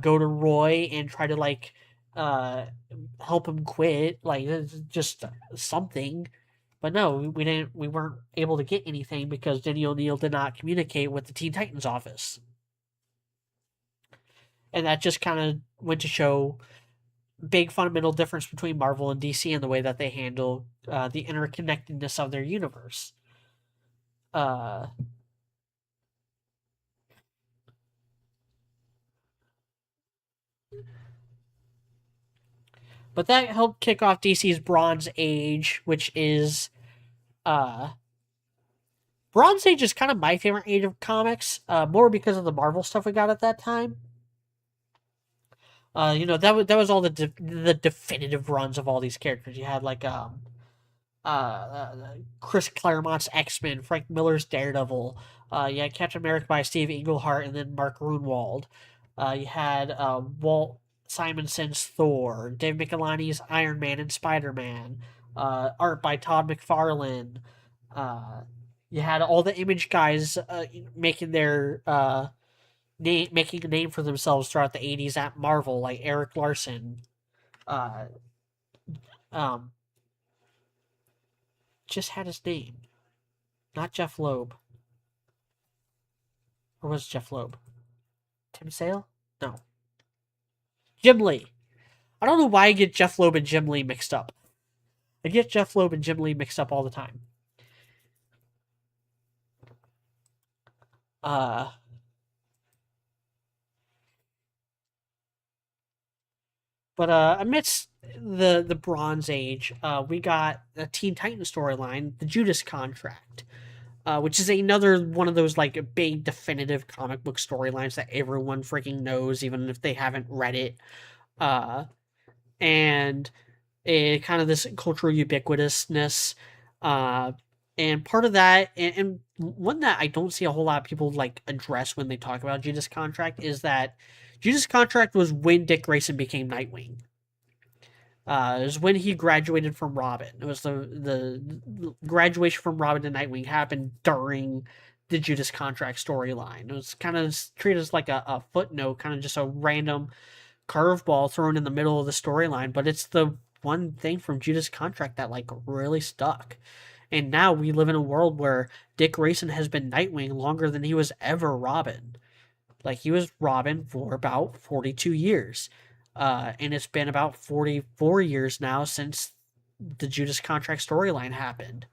go to Roy and try to like uh help him quit, like it's just something. But no, we didn't. We weren't able to get anything because Denny O'Neil did not communicate with the Teen Titans office, and that just kind of went to show big fundamental difference between Marvel and DC and the way that they handle the interconnectedness of their universe. Uh, but that helped kick off DC's Bronze Age, which is uh, Bronze Age is kind of my favorite age of comics, more because of the Marvel stuff we got at that time. That was all the definitive runs of all these characters. You had like Chris Claremont's X Men, Frank Miller's Daredevil. You had Captain America by Steve Englehart and then Mark Runewold. You had Walt Simonson's Thor, Dave Michelinie's Iron Man and Spider Man. Art by Todd McFarlane. Uh, you had all the Image guys making their making a name for themselves throughout the '80s at Marvel, like Eric Larson, uh, Um, just had his name, not Jeff Loeb, or was it Jeff Loeb? Tim Sale? No, Jim Lee. I don't know why I get Jeff Loeb and Jim Lee mixed up. I get Jeff Loeb and Jim Lee mixed up all the time. Uh, but amidst the Bronze Age, we got a Teen Titans storyline, the Judas Contract, which is another one of those like big definitive comic book storylines that everyone freaking knows, even if they haven't read it. Uh, and kind of this cultural ubiquitousness. Uh, and part of that, and one that I don't see a whole lot of people like address when they talk about Judas Contract is that Judas Contract was when Dick Grayson became Nightwing. It was when he graduated from Robin. It was the graduation from Robin to Nightwing happened during the Judas Contract storyline. It was kind of treated as like a footnote, kind of just a random curveball thrown in the middle of the storyline, but it's the one thing from Judas Contract that like really stuck. And now we live in a world where Dick Grayson has been Nightwing longer than he was ever Robin. Like he was Robin for about 42 years. And it's been about 44 years now since the Judas Contract storyline happened.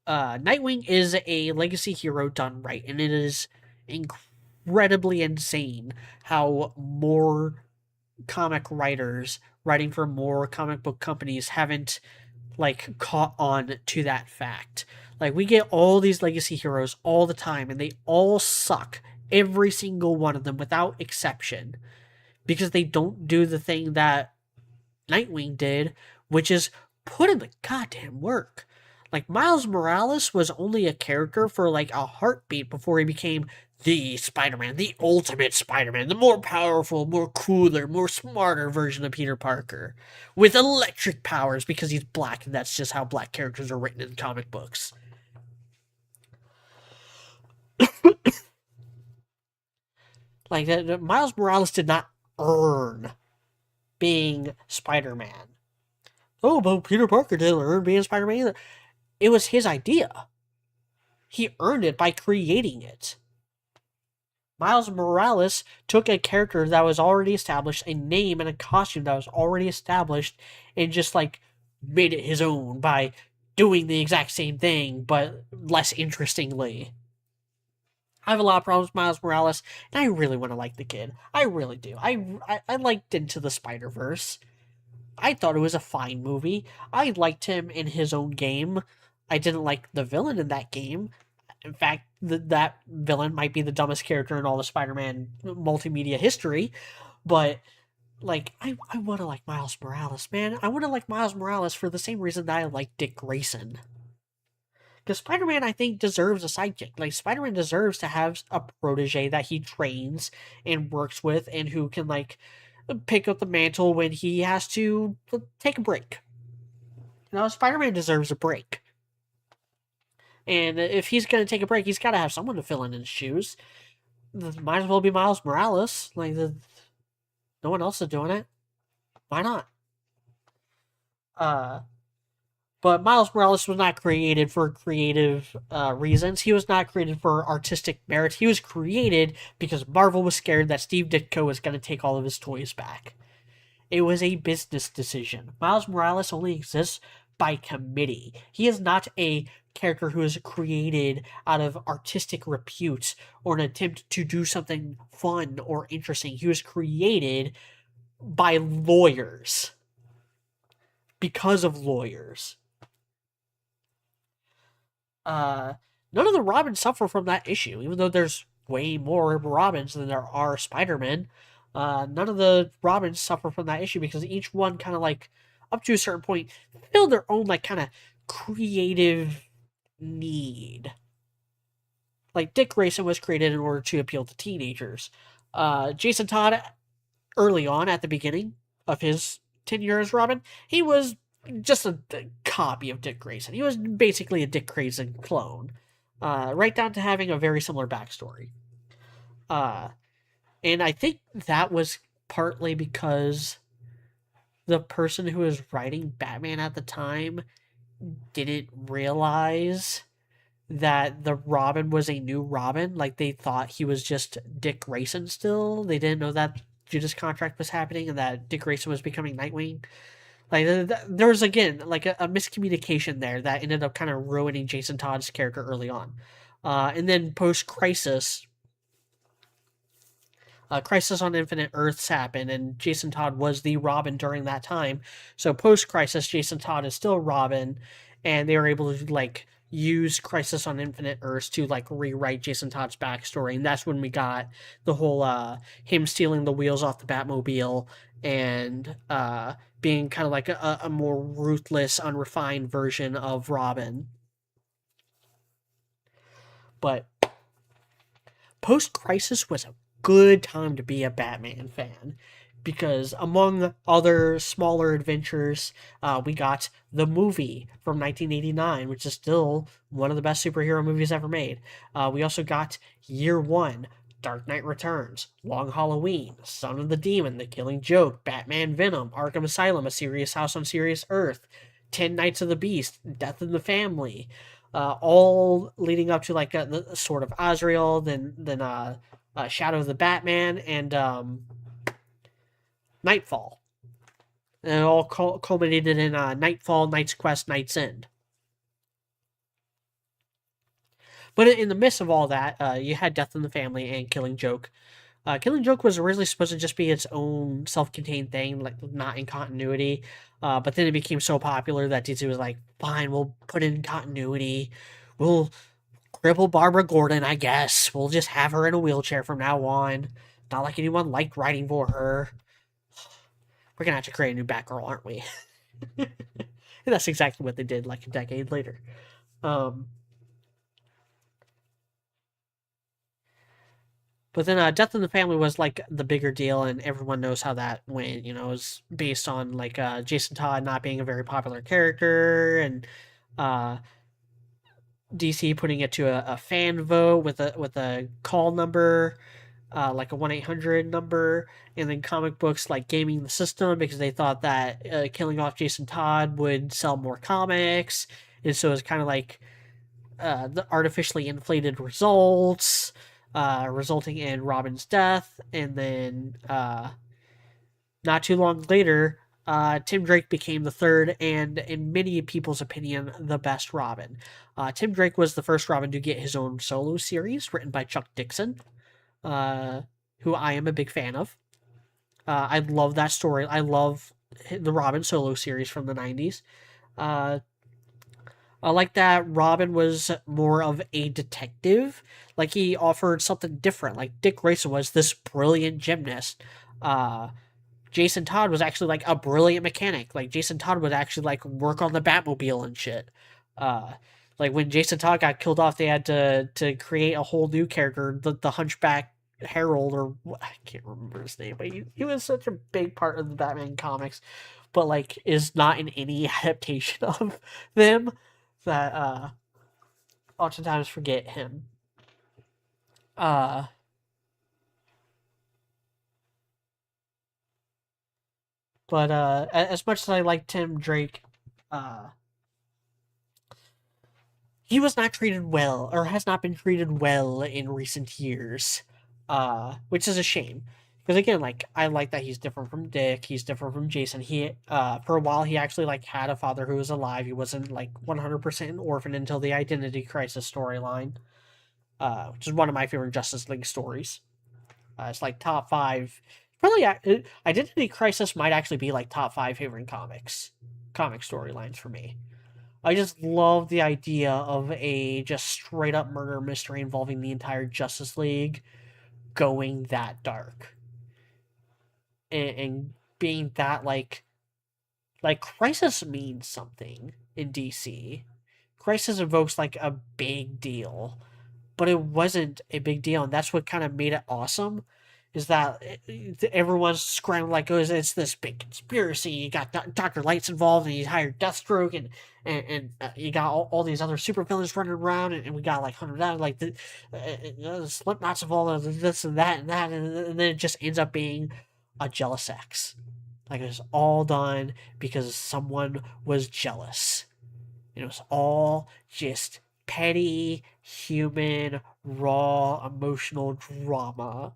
Nightwing is a legacy hero done right, and it is incredibly insane how more comic writers writing for more comic book companies haven't like caught on to that fact. Like we get all these legacy heroes all the time and they all suck. Every single one of them without exception because they don't do the thing that Nightwing did, which is put in the goddamn work. Like Miles Morales was only a character for like a heartbeat before he became the Spider-Man, the ultimate Spider-Man, the more powerful, more cooler, more smarter version of Peter Parker with electric powers because he's black and that's just how black characters are written in comic books. Like Miles Morales did not earn being Spider-Man. Oh, but Peter Parker didn't earn being Spider-Man either. It was his idea. He earned it by creating it. Miles Morales took a character that was already established, a name and a costume that was already established, and just like made it his own by doing the exact same thing, but less interestingly. I have a lot of problems with Miles Morales, and I really want to like the kid. I really do. I liked Into the Spider-Verse. I thought it was a fine movie. I liked him in his own game. I didn't like the villain in that game. In fact, that villain might be the dumbest character in all the Spider-Man multimedia history. But like, I want to like Miles Morales, man. I want to like Miles Morales for the same reason that I like Dick Grayson. Because Spider-Man, I think, deserves a sidekick. Like, Spider-Man deserves to have a protege that he trains and works with and who can, like, pick up the mantle when he has to take a break. You know, Spider-Man deserves a break. And if he's going to take a break, he's got to have someone to fill in his shoes. Might as well be Miles Morales. Like, no one else is doing it. Why not? But Miles Morales was not created for creative reasons. He was not created for artistic merit. He was created because Marvel was scared that Steve Ditko was going to take all of his toys back. It was a business decision. Miles Morales only exists by committee. He is not a character who is created out of artistic repute or an attempt to do something fun or interesting. He was created by lawyers because of lawyers. None of the Robins suffer from that issue, even though there's way more Robins than there are Spider-Men. None of the Robins suffer from that issue because each one kind of like, up to a certain point, feel their own like kind of creative need. Like Dick Grayson was created in order to appeal to teenagers. Jason Todd, early on at the beginning of his tenure as Robin, he was just a copy of Dick Grayson. He was basically a Dick Grayson clone, right down to having a very similar backstory. And I think that was partly because the person who was writing Batman at the time didn't realize that the Robin was a new Robin. Like, they thought he was just Dick Grayson still. They didn't know that Judas Contract was happening and that Dick Grayson was becoming Nightwing. Like, there was, again, like a miscommunication there that ended up kind of ruining Jason Todd's character early on. And then post Crisis, Crisis on Infinite Earths happened, and Jason Todd was the Robin during that time. So post Crisis, Jason Todd is still Robin, and they were able to like use Crisis on Infinite Earths to like rewrite Jason Todd's backstory, and that's when we got the whole him stealing the wheels off the Batmobile and being kind of like a more ruthless, unrefined version of Robin. But post Crisis was a good time to be a Batman fan because, among other smaller adventures, we got the movie from 1989, which is still one of the best superhero movies ever made. We also got Year One, Dark Knight Returns, Long Halloween, Son of the Demon, The Killing Joke, Batman Venom, Arkham Asylum, A Serious House on Serious Earth, 10 Nights of the Beast, Death in the Family, all leading up to like the Sword of Azrael, then Shadow of the Batman, and Nightfall. And it all culminated in Nightfall, Knight's Quest, Knight's End. But in the midst of all that, you had Death in the Family and Killing Joke. Killing Joke was originally supposed to just be its own self-contained thing, like not in continuity. But then it became so popular that DC was like, "Fine, we'll put in continuity. We'll cripple Barbara Gordon, I guess. We'll just have her in a wheelchair from now on. Not like anyone liked writing for her. We're gonna have to create a new Batgirl, aren't we?" And that's exactly what they did, like a decade later. Um, but then Death in the Family was like the bigger deal, and everyone knows how that went. You know, it was based on like Jason Todd not being a very popular character, and uh, DC putting it to a fan vote with a call number, like a 1-800 number, and then comic books like gaming the system because they thought that killing off Jason Todd would sell more comics, and so it's kind of like the artificially inflated results, resulting in Robin's death, and then not too long later, Tim Drake became the third and, in many people's opinion, the best Robin. Tim Drake was the first Robin to get his own solo series written by Chuck Dixon, uh, who I am a big fan of. I love that story. I love the Robin solo series from the 90s. Uh, I like that Robin was more of a detective. Like, he offered something different. Like, Dick Grayson was this brilliant gymnast. Uh, Jason Todd was actually like a brilliant mechanic. Like, Jason Todd would actually like work on the Batmobile and shit. Uh, like when Jason Todd got killed off, they had to create a whole new character, the Hunchback Harold, or I can't remember his name, but he was such a big part of the Batman comics, but like is not in any adaptation of them that oftentimes forget him. Uh, but as much as I like Tim Drake, uh, he was not treated well, or has not been treated well in recent years, which is a shame. Because again, like I like that he's different from Dick, he's different from Jason. He, for a while, he actually like had a father who was alive. He wasn't like 100% an orphan until the Identity Crisis storyline, which is one of my favorite Justice League stories. It's like top five. Probably Identity Crisis might actually be like top five favorite comic storylines for me. I just love the idea of a just straight up murder mystery involving the entire Justice League going that dark and being that like Crisis means something in DC. Crisis evokes like a big deal, but it wasn't a big deal, and that's what kind of made it awesome. Is that everyone's scrambling like, oh, it's this big conspiracy? You got Doctor Light's involved, and you hired Deathstroke, and you got all these other supervillains running around, and we got like hundred like the Slipknot's involved, this and that, and then it just ends up being a jealous ex. Like it was all done because someone was jealous. It was all just petty, human, raw, emotional drama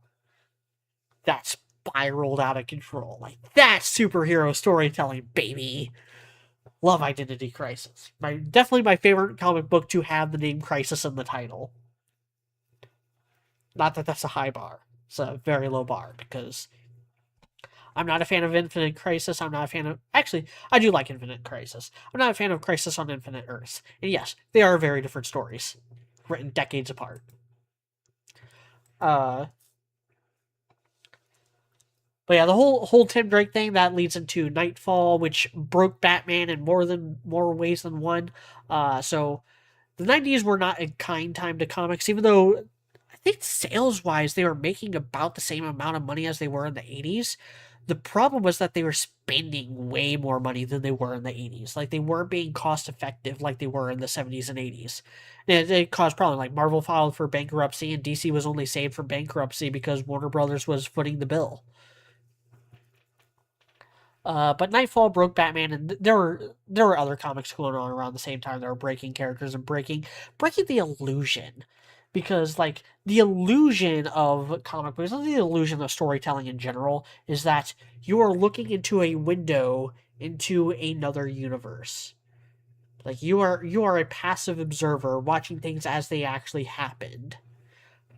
that spiraled out of control. Like that's superhero storytelling, baby. Love Identity Crisis. Definitely my favorite comic book to have the name Crisis in the title. Not that that's a high bar. It's a very low bar because I'm not a fan of Infinite Crisis. I'm not a fan of. Actually, I do like Infinite Crisis. I'm not a fan of Crisis on Infinite Earths. And yes, they are very different stories, written decades apart. Uh, but yeah, the whole Tim Drake thing that leads into Nightfall, which broke Batman in more ways than one. So the '90s were not a kind time to comics, even though I think sales wise they were making about the same amount of money as they were in the '80s. The problem was that they were spending way more money than they were in the '80s. Like they weren't being cost effective like they were in the '70s and '80s. And it caused problems. Like Marvel filed for bankruptcy, and DC was only saved from bankruptcy because Warner Brothers was footing the bill. But Nightfall broke Batman, and there were other comics going on around the same time that were breaking characters and breaking the illusion, because like the illusion of comic books, the illusion of storytelling in general, is that you are looking into a window into another universe. Like you are a passive observer watching things as they actually happened.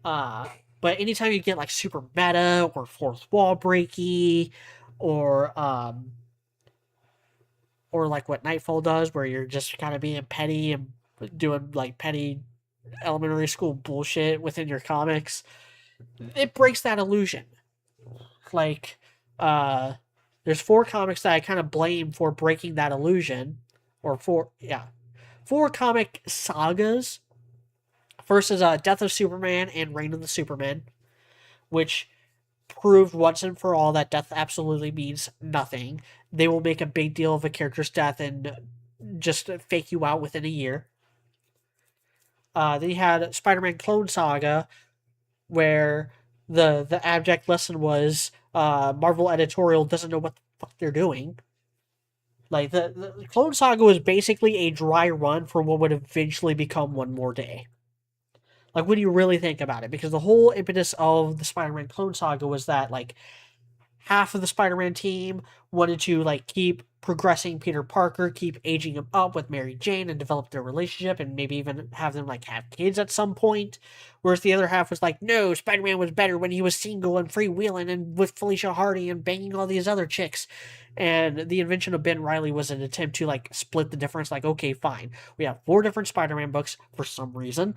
Uh, but anytime you get like super meta or fourth wall breaky, or like what Nightfall does, where you're just kind of being petty and doing like petty elementary school bullshit within your comics, it breaks that illusion. Like, uh, there's four comics that I kind of blame for breaking that illusion, or four comic sagas. First is Death of Superman and Reign of the Superman, which proved once and for all that death absolutely means nothing. They will make a big deal of a character's death and just fake you out within a year. Then you had Spider-Man Clone Saga, where the abject lesson was Marvel editorial doesn't know what the fuck they're doing. Like the Clone Saga was basically a dry run for what would eventually become One More Day. Like when you really think about it, because the whole impetus of the Spider-Man Clone Saga was that like half of the Spider-Man team wanted to like keep progressing Peter Parker, keep aging him up with Mary Jane and develop their relationship and maybe even have them like have kids at some point. Whereas the other half was like, no, Spider-Man was better when he was single and freewheeling and with Felicia Hardy and banging all these other chicks. And the invention of Ben Reilly was an attempt to like split the difference. Like, okay, fine, we have four different Spider-Man books for some reason.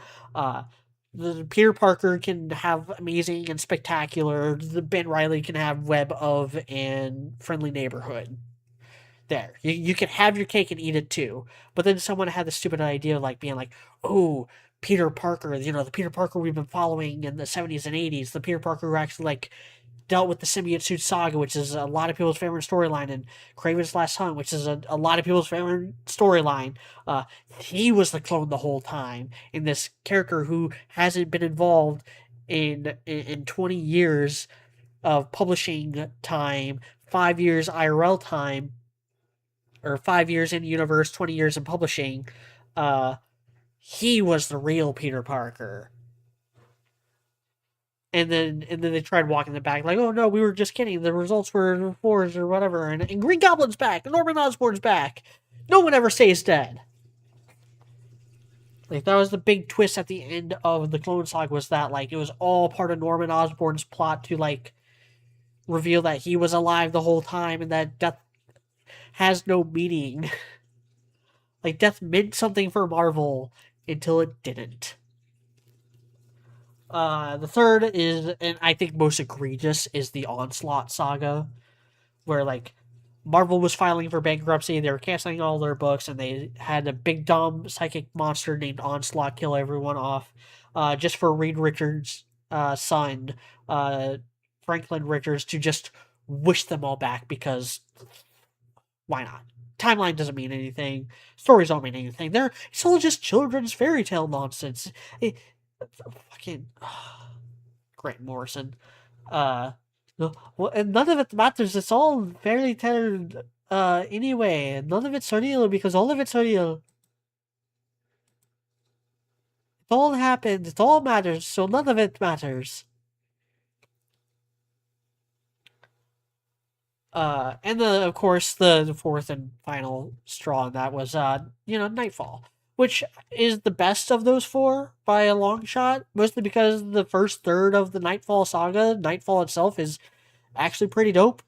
The Peter Parker can have amazing and spectacular. The Ben Reilly can have web of and friendly neighborhood. There, you can have your cake and eat it too. But then someone had the stupid idea of like being like, oh, Peter Parker, the Peter Parker we've been following in the '70s and '80s, the Peter Parker who actually like dealt with the symbiote suit saga, which is a lot of people's favorite storyline, and Kraven's Last Hunt, which is a lot of people's favorite storyline. Uh, he was the clone the whole time, and this character who hasn't been involved in 20 years of publishing time, 5 years IRL time, or 5 years in universe, 20 years in publishing. Uh, he was the real Peter Parker. And then they tried walking it back, like, oh no, we were just kidding. The results were fours or whatever. And Green Goblin's back. Norman Osborn's back. No one ever stays dead. Like that was the big twist at the end of the Clone Saga, was that like it was all part of Norman Osborn's plot to like reveal that he was alive the whole time and that death has no meaning. Like death meant something for Marvel until it didn't. The third is, and I think most egregious, is the Onslaught saga, where like Marvel was filing for bankruptcy, they were canceling all their books, and they had a big dumb psychic monster named Onslaught kill everyone off, just for Reed Richards' son, uh, Franklin Richards, to just wish them all back because why not? Timeline doesn't mean anything. Stories don't mean anything. It's all just children's fairy tale nonsense. Fucking Grant Morrison. Uh, No, well, and none of it matters. It's all fairy tale anyway. None of it's real because all of it's real. It all happened. It all matters, so none of it matters. And of course the fourth and final straw on that was Nightfall, which is the best of those four by a long shot, mostly because the first third of the Nightfall saga, Nightfall itself, is actually pretty dope.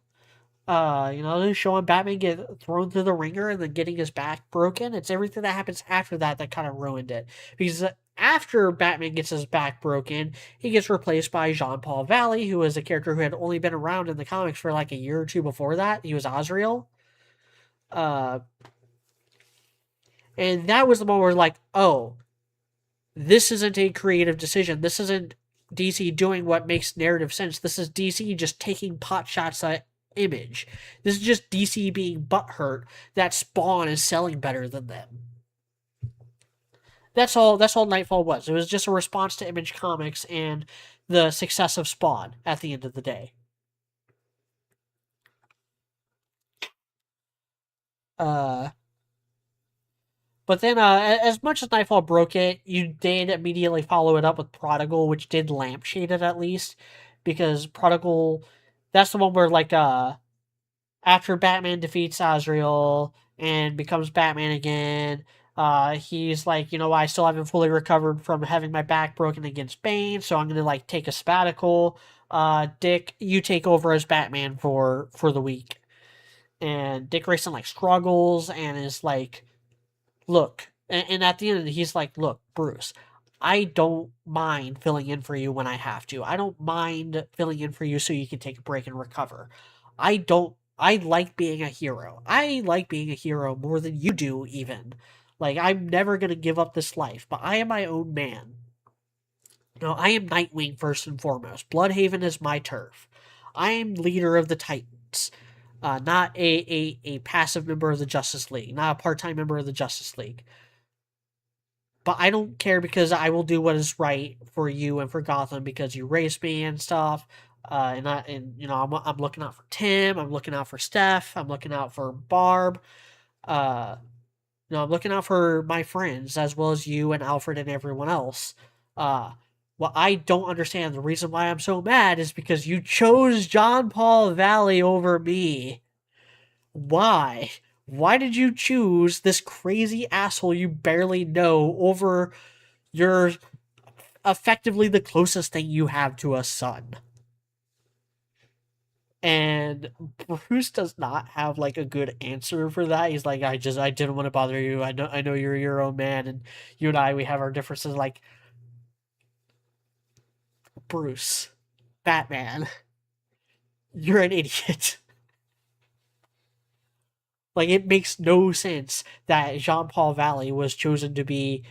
Showing Batman get thrown through the ringer and then getting his back broken. It's everything that happens after that that kind of ruined it. Because after Batman gets his back broken, he gets replaced by Jean Paul Valley, who is a character who had only been around in the comics for like a year or two before that. He was Azrael. Uh, and that was the moment where, like, oh, this isn't a creative decision. This isn't DC doing what makes narrative sense. This is DC just taking pot shots at Image. This is just DC being butthurt that Spawn is selling better than them. That's all Nightfall was. It was just a response to Image Comics and the success of Spawn at the end of the day. Uh but then as much as Nightfall broke it, you did immediately follow it up with Prodigal, which did lampshade it at least. Because Prodigal, that's the one where like after Batman defeats Azrael and becomes Batman again, he's like, I still haven't fully recovered from having my back broken against Bane, so I'm gonna like take a sabbatical. Dick, you take over as Batman for the week. And Dick Grayson like struggles and is like, look, and at the end he's like, look, Bruce, I don't mind filling in for you when I have to. I don't mind filling in for you so you can take a break and recover. I like being a hero. I like being a hero more than you do, even. Like, I'm never going to give up this life, but I am my own man. I am Nightwing first and foremost. Bloodhaven is my turf. I am leader of the Titans, not a passive member of the Justice League, not a part time member of the Justice League. But I don't care because I will do what is right for you and for Gotham because you raised me and stuff. I'm looking out for Tim. I'm looking out for Steph. I'm looking out for Barb. Uh, I'm looking out for my friends as well as you and Alfred and everyone else. Uh, what I don't understand, the reason why I'm so mad is because you chose John Paul Valley over me. Why? Why did you choose this crazy asshole you barely know over your effectively the closest thing you have to a son? And Bruce does not have like a good answer for that. He's like, I didn't want to bother you. I know you're your own man, and you and I we have our differences. Like, Bruce, Batman, you're an idiot. Like, it makes no sense that Jean Paul Valley was chosen to be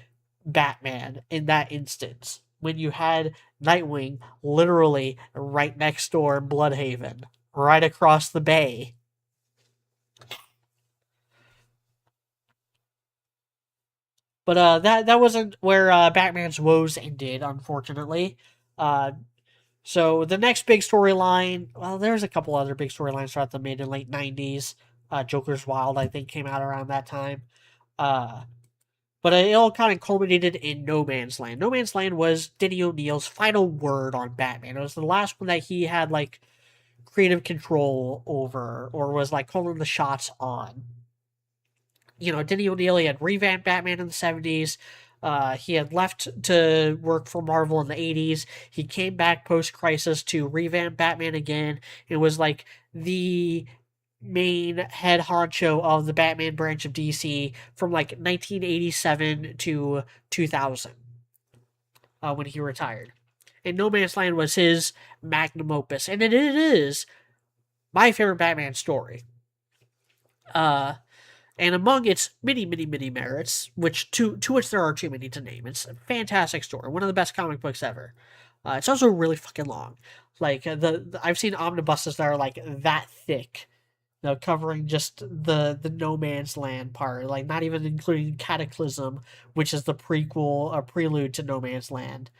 Batman in that instance when you had Nightwing literally right next door in Bloodhaven, right across the bay. But that wasn't where Batman's woes ended, unfortunately. Uh, so the next big storyline, well, there's a couple other big storylines throughout the mid and late '90s. Joker's Wild, I think, came out around that time. Uh, but it all kind of culminated in No Man's Land. No Man's Land was Denny O'Neil's final word on Batman. It was the last one that he had like creative control over, or was like calling the shots on. Denny O'Neil, he had revamped Batman in the 70s. He had left to work for Marvel in the 80s. He came back post Crisis to revamp Batman again. It was like the main head honcho of the Batman branch of DC from like 1987 to 2000 when he retired. And No Man's Land was his magnum opus. And it is my favorite Batman story. And among its many, many, many merits, which to which there are too many to name, it's a fantastic story, one of the best comic books ever. It's also really fucking long. Like I've seen omnibuses that are like that thick, covering just the No Man's Land part, like not even including Cataclysm, which is the prequel or prelude to No Man's Land.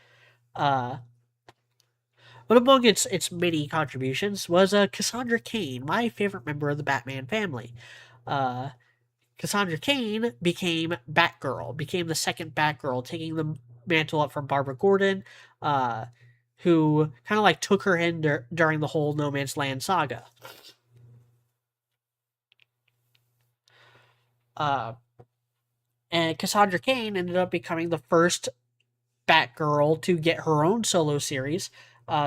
Uh, But among its many contributions was Cassandra Cain, my favorite member of the Batman family. Uh, Cassandra Cain became Batgirl, became the second Batgirl, taking the mantle up from Barbara Gordon, uh, who kind of like took her in during the whole No Man's Land saga. Uh, and Cassandra Cain ended up becoming the first Batgirl to get her own solo series,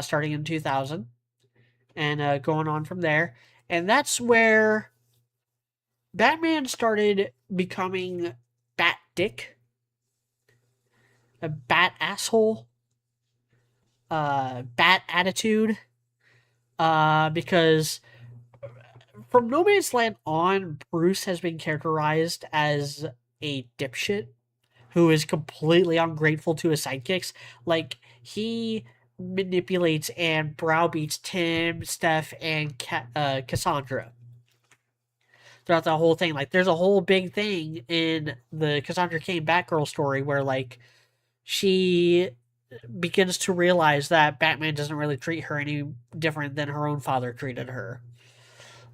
starting in 2000, and going on from there. And that's where Batman started becoming Bat Dick, a Bat Asshole, Bat Attitude, because from No Man's Land on, Bruce has been characterized as a dipshit who is completely ungrateful to his sidekicks. Like, he manipulates and browbeats Tim, Steph, and Cassandra throughout the whole thing. Like, there's a whole big thing in the Cassandra Cain Batgirl story where, like, she begins to realize that Batman doesn't really treat her any different than her own father treated her.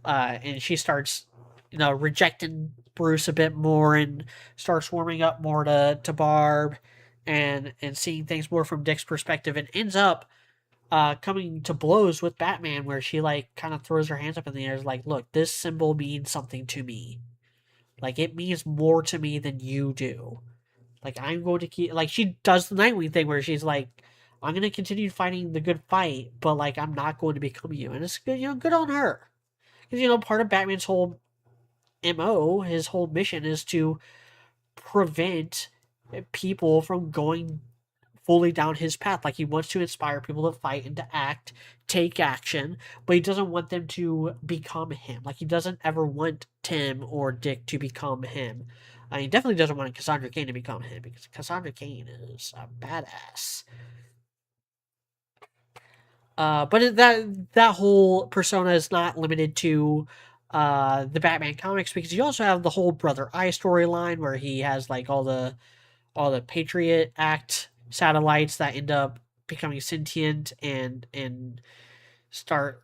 And she starts, rejecting Bruce a bit more and starts warming up more to Barb and seeing things more from Dick's perspective, and ends up coming to blows with Batman, where she like kind of throws her hands up in the air, is like, look, this symbol means something to me. Like, it means more to me than you do. Like, I'm going to keep, like, she does the Nightwing thing where she's like, I'm going to continue fighting the good fight, but like, I'm not going to become you. And it's good, good on her. Because, part of Batman's whole MO, his whole mission is to prevent people from going fully down his path. Like, he wants to inspire people to fight and to act, take action, but he doesn't want them to become him. Like, he doesn't ever want Tim or Dick to become him. He definitely doesn't want Cassandra Cain to become him, because Cassandra Cain is a badass. But that whole persona is not limited to the Batman comics, because you also have the whole Brother Eye storyline where he has like all the Patriot Act satellites that end up becoming sentient and start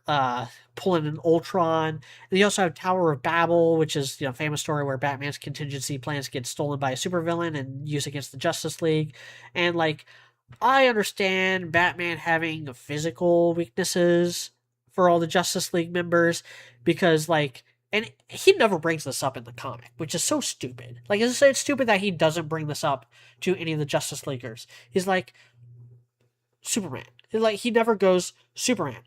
pulling an Ultron. And you also have Tower of Babel, which is a famous story where Batman's contingency plans get stolen by a supervillain and used against the Justice League. And like, I understand Batman having physical weaknesses for all the Justice League members, because like, and he never brings this up in the comic, which is so stupid. Like, it's stupid that he doesn't bring this up to any of the Justice Leaguers. He's like, Superman. Like, he never goes, Superman,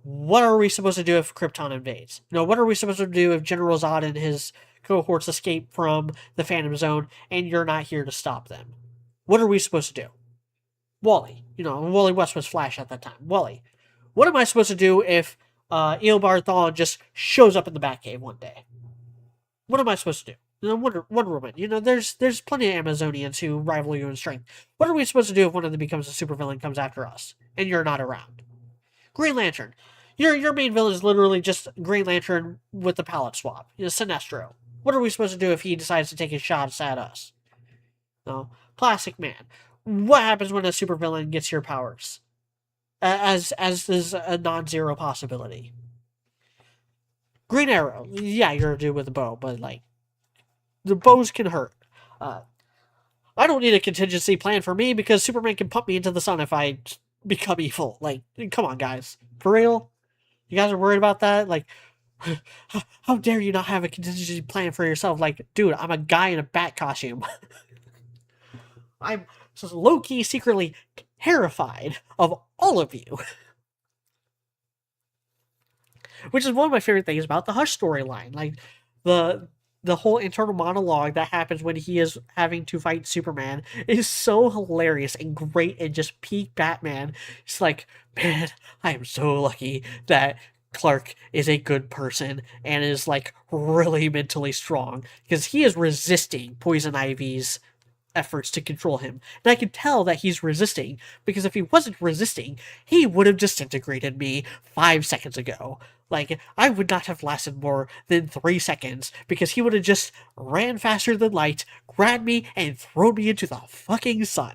what are we supposed to do if Krypton invades? What are we supposed to do if General Zod and his cohorts escape from the Phantom Zone and you're not here to stop them? What are we supposed to do? Wally. Wally West was Flash at that time. Wally, what am I supposed to do if Eobard Thawne just shows up in the Batcave one day? What am I supposed to do? Wonder Woman. There's plenty of Amazonians who rival you in strength. What are we supposed to do if one of them becomes a supervillain, comes after us, and you're not around? Green Lantern. Your main villain is literally just Green Lantern with the palette swap. Sinestro. What are we supposed to do if he decides to take his shots at us? No. Plastic Man. What happens when a supervillain gets your powers? As is a non-zero possibility. Green Arrow. Yeah, you're a dude with a bow, but like, the bows can hurt. I don't need a contingency plan for me, because Superman can pump me into the sun if I become evil. Like, come on, guys. For real? You guys are worried about that? Like, how dare you not have a contingency plan for yourself? Like, dude, I'm a guy in a bat costume. I'm just low-key secretly terrified of all of you. Which is one of my favorite things about the Hush storyline. Like, the whole internal monologue that happens when he is having to fight Superman is so hilarious and great, and just peak Batman. It's like, man, I am so lucky that Clark is a good person and is like really mentally strong, because he is resisting Poison Ivy's efforts to control him. And I can tell that he's resisting, because if he wasn't resisting, he would have disintegrated me 5 seconds ago. Like, I would not have lasted more than 3 seconds, because he would have just ran faster than light, grabbed me, and thrown me into the fucking sun.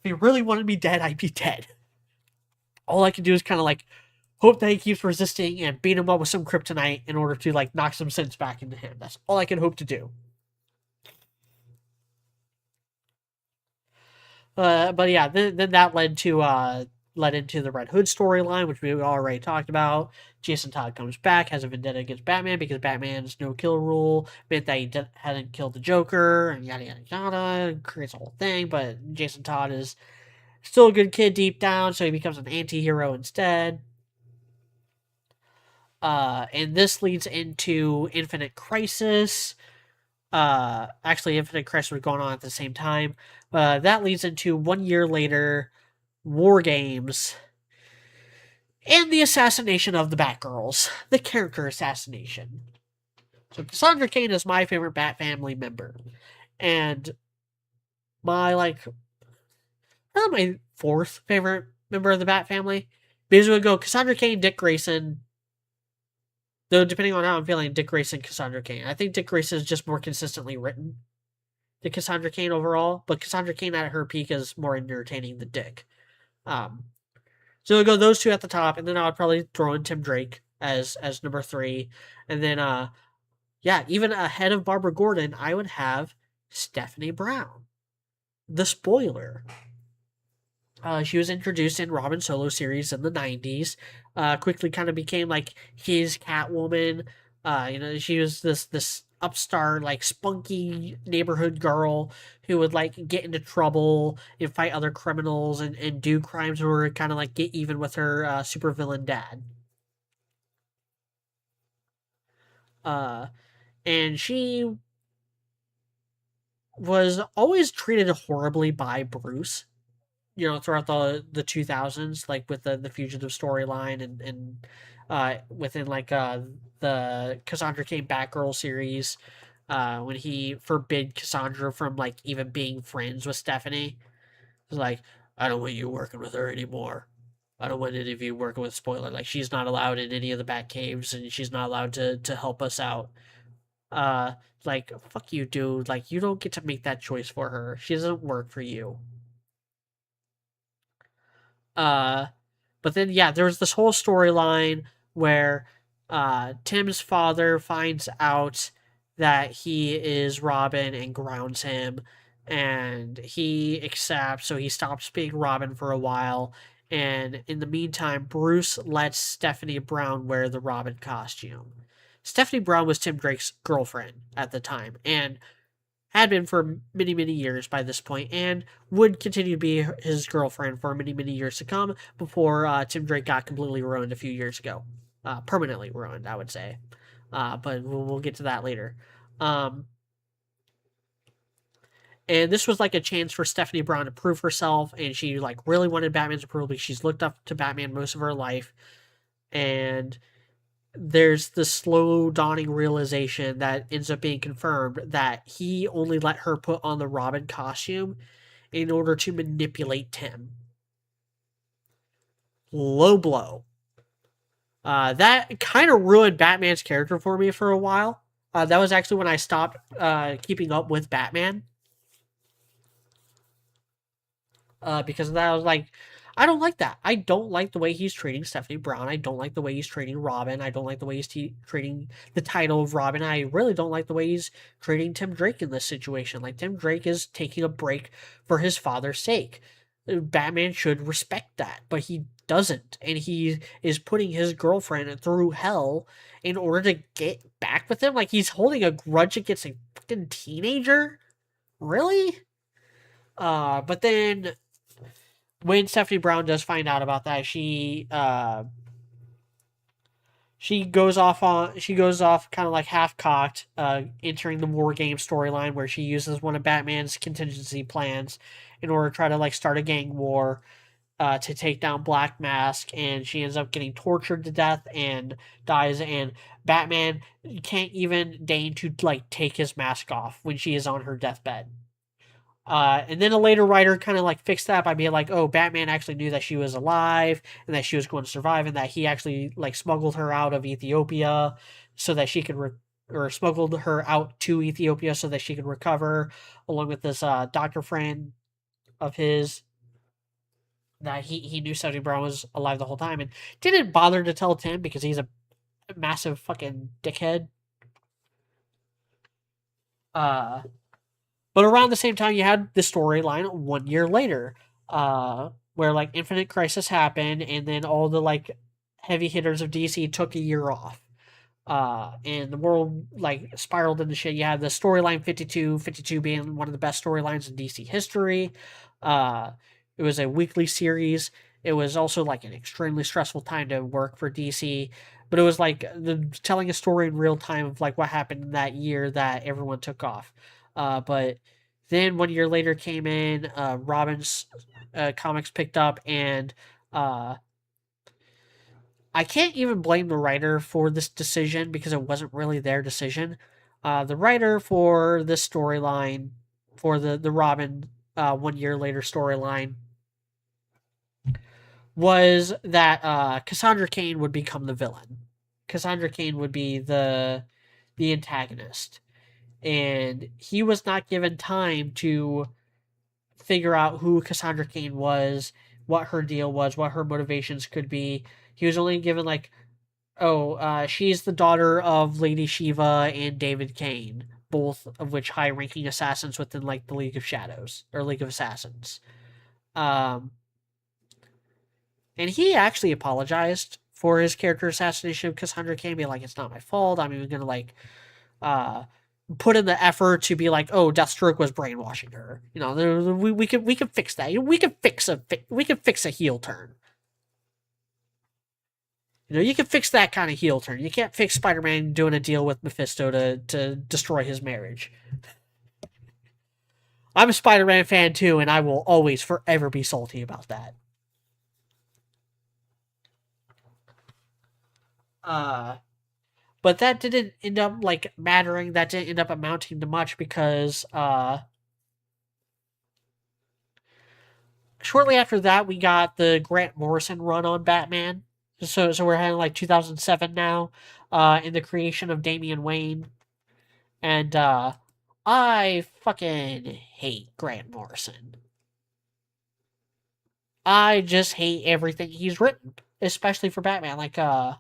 he really wanted me dead, I'd be dead. All I can do is kind of like hope that he keeps resisting and beat him up with some kryptonite in order to like knock some sense back into him. That's all I can hope to do. But yeah, then that led into the Red Hood storyline, which we already talked about. Jason Todd comes back, has a vendetta against Batman because Batman's no kill rule meant that he hadn't killed the Joker, and yada yada yada. Creates a whole thing, but Jason Todd is still a good kid deep down, so he becomes an anti-hero instead. And this leads into Infinite Crisis. Actually, Infinite Crisis was going on at the same time. That leads into 1 year later, War Games, and the assassination of the Batgirls, the character assassination. So Cassandra Cain is my favorite Bat Family member, and my my fourth favorite member of the Bat Family. Because we would go Cassandra Cain, Dick Grayson. Though depending on how I'm feeling, Dick Grayson, Cassandra Cain. I think Dick Grayson is just more consistently written than Cassandra Cain overall, but Cassandra Cain at her peak is more entertaining than Dick. Um, so we go those two at the top, and then I would probably throw in Tim Drake as number three, and then yeah, even ahead of Barbara Gordon, I would have Stephanie Brown, the spoiler. She was introduced in Robin Solo series in the 90s. Quickly kind of became like his Catwoman. She was this upstart, like spunky neighborhood girl who would like get into trouble and fight other criminals and do crimes in order to kind of like get even with her supervillain dad. Uh, and she was always treated horribly by Bruce, throughout the 2000s, like with the fugitive storyline and within like the Cassandra Cain Batgirl series, when he forbid Cassandra from like even being friends with Stephanie. He's like, I don't want you working with her anymore. I don't want any of you working with Spoiler. Like, she's not allowed in any of the Bat Caves, and she's not allowed to help us out. uh like, fuck you, dude. Like, you don't get to make that choice for her. She doesn't work for you. uh But then, yeah, there's this whole storyline where Tim's father finds out that he is Robin and grounds him, and he accepts, so he stops being Robin for a while. And in the meantime, Bruce lets Stephanie Brown wear the Robin costume. Stephanie Brown was Tim Drake's girlfriend at the time, and had been for many, many years by this point, and would continue to be his girlfriend for many, many years to come before Tim Drake got completely ruined a few years ago. Permanently ruined, I would say. But we'll get to that later. Um, and this was like a chance for Stephanie Brown to prove herself, and she like really wanted Batman's approval because she's looked up to Batman most of her life. And there's this slow dawning realization that ends up being confirmed that he only let her put on the Robin costume in order to manipulate Tim. Low blow. That kind of ruined Batman's character for me for a while. That was actually when I stopped keeping up with Batman. Because of that, I was like, I don't like that. I don't like the way he's treating Stephanie Brown. I don't like the way he's treating Robin. I don't like the way he's treating the title of Robin. I really don't like the way he's treating Tim Drake in this situation. Like, Tim Drake is taking a break for his father's sake. Batman should respect that, but he doesn't. And he is putting his girlfriend through hell in order to get back with him. Like, he's holding a grudge against a fucking teenager? Really? But then when Stephanie Brown does find out about that, she goes off kind of like half cocked, entering the War Game storyline where she uses one of Batman's contingency plans in order to try to like start a gang war to take down Black Mask, and she ends up getting tortured to death and dies. And Batman can't even deign to like take his mask off when she is on her deathbed. And then a later writer kind of like fixed that by being like, oh, Batman actually knew that she was alive and that she was going to survive, and that he actually like smuggled her out of Ethiopia so that she could or smuggled her out to Ethiopia so that she could recover, along with this doctor friend of his. that he knew Stephanie Brown was alive the whole time and didn't bother to tell Tim because he's a massive fucking dickhead. Uh, but around the same time, you had the storyline 1 year later, where like Infinite Crisis happened, and then all the like heavy hitters of DC took a year off. And the world like spiraled into shit. You had the storyline 52, 52 being one of the best storylines in DC history. Uh, it was a weekly series. It was also like an extremely stressful time to work for DC, but it was like telling a story in real time of like what happened in that year that everyone took off. But then 1 year later came in, Robin's comics picked up, and uh, I can't even blame the writer for this decision because it wasn't really their decision. The writer for this storyline, for the Robin 1 year later storyline, was that Cassandra Cain would become the villain. Cassandra Cain would be the antagonist, and he was not given time to figure out who Cassandra Cain was, what her deal was, what her motivations could be. He was only given like, oh, she's the daughter of Lady Shiva and David Kane, both of which high-ranking assassins within like the League of Shadows or League of Assassins. Um, and he actually apologized for his character assassination of Cassandra Cain, being like, "It's not my fault. I'm even gonna like uh, put in the effort to be like, oh, Deathstroke was brainwashing her. You know, we can fix that. We can fix a heel turn. You know, you can fix that kind of heel turn. You can't fix Spider-Man doing a deal with Mephisto to destroy his marriage. I'm a Spider-Man fan too, and I will always forever be salty about that. Uh, but that didn't end up like mattering. That didn't end up amounting to much because shortly after that we got the Grant Morrison run on Batman. So we're having like 2007 now, in the creation of Damian Wayne, and I fucking hate Grant Morrison. I just hate everything he's written, especially for Batman. Like the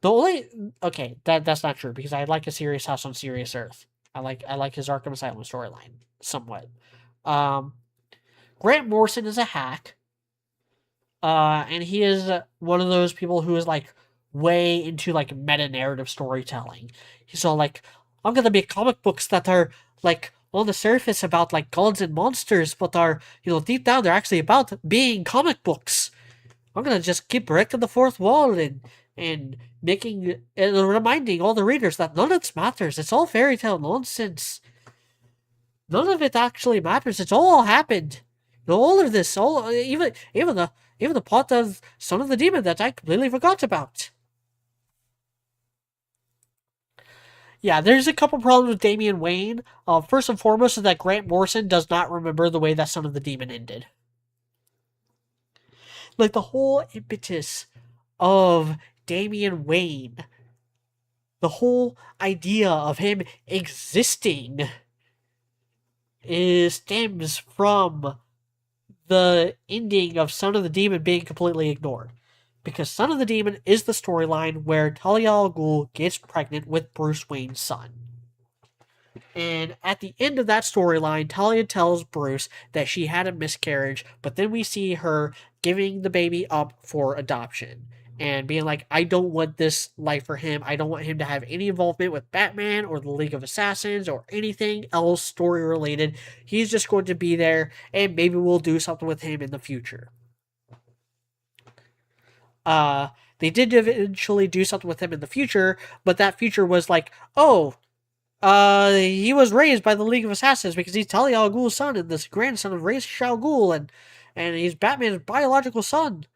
only okay, that's not true because I like A Serious House on Serious Earth. I like his Arkham Asylum storyline somewhat. Um, Grant Morrison is a hack, and he is one of those people who is like way into like meta narrative storytelling. He's all like, I'm gonna make comic books that are like on the surface about like gods and monsters, but are deep down they're actually about being comic books. I'm gonna just keep breaking the fourth wall and making and reminding all the readers that none of this matters. It's all fairy tale nonsense. None of it actually matters. It's all happened. All of this, all even the plot of Son of the Demon that I completely forgot about. Yeah, there's a couple problems with Damian Wayne. First and foremost is that Grant Morrison does not remember the way that Son of the Demon ended. Like the whole impetus of Damian Wayne, the whole idea of him existing stems from the ending of Son of the Demon being completely ignored. Because Son of the Demon is the storyline where Talia al Ghul gets pregnant with Bruce Wayne's son. And at the end of that storyline, Talia tells Bruce that she had a miscarriage, but then we see her giving the baby up for adoption and being like, I don't want this life for him. I don't want him to have any involvement with Batman or the League of Assassins or anything else story related. He's just going to be there, and maybe we'll do something with him in the future. They did eventually do something with him in the future, but that future was like, oh, he was raised by the League of Assassins because he's Talia al Ghul's son and this grandson of Ra's al Ghul, and he's Batman's biological son.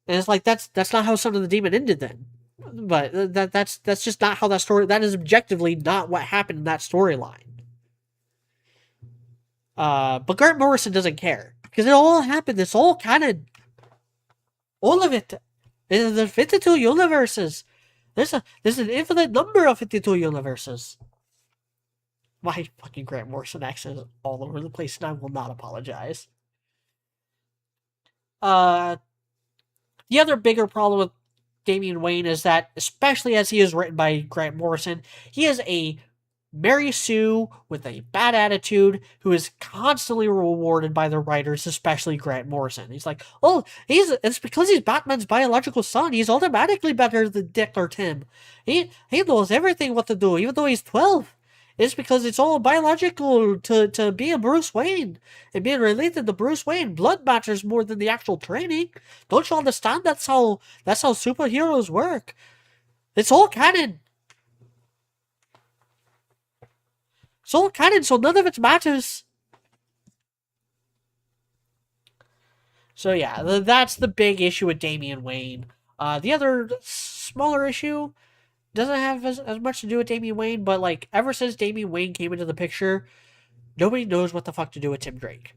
And it's like that's not how Son of the Demon ended then. But that's just not how that story. That is objectively not what happened in that storyline. But Grant Morrison doesn't care because it all happened. It's all kind of all of it. The 52 universes. There's an infinite number of 52 universes. My fucking Grant Morrison accent is all over the place, and I will not apologize. Uh, the other bigger problem with Damian Wayne is that, especially as he is written by Grant Morrison, he is a Mary Sue with a bad attitude who is constantly rewarded by the writers, especially Grant Morrison. He's like, oh, it's because he's Batman's biological son. He's automatically better than Dick or Tim. He knows everything what to do, even though he's 12. It's because it's all biological to be a Bruce Wayne. And being related to Bruce Wayne, blood matters more than the actual training. Don't you understand that's how superheroes work? It's all canon. It's all canon, so none of it matters. So yeah, that's the big issue with Damian Wayne. The other smaller issue doesn't have as much to do with Damian Wayne, but like ever since Damian Wayne came into the picture, nobody knows what the fuck to do with Tim Drake.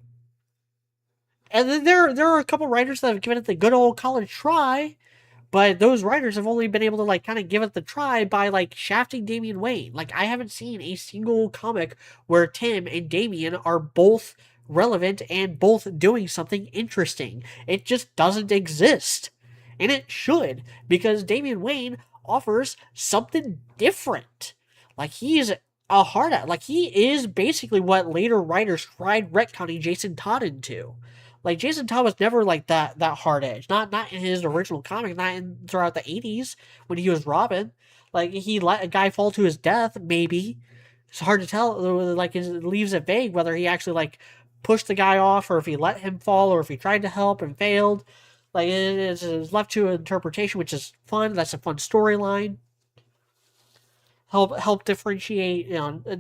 And then there are a couple writers that have given it the good old college try, but those writers have only been able to like kind of give it the try by like shafting Damian Wayne. Like I haven't seen a single comic where Tim and Damian are both relevant and both doing something interesting. It just doesn't exist. And it should, because Damian Wayne offers something different. Like he's a hard out. Like he is basically what later writers tried retconning Jason Todd into. Like Jason Todd was never like that hard edge. Not in his original comic, not in throughout the 80s when he was Robin. Like he let a guy fall to his death, maybe. It's hard to tell. Like it leaves it vague whether he actually like pushed the guy off or if he let him fall or if he tried to help and failed. Like it is left to interpretation, which is fun. That's a fun storyline. Help differentiate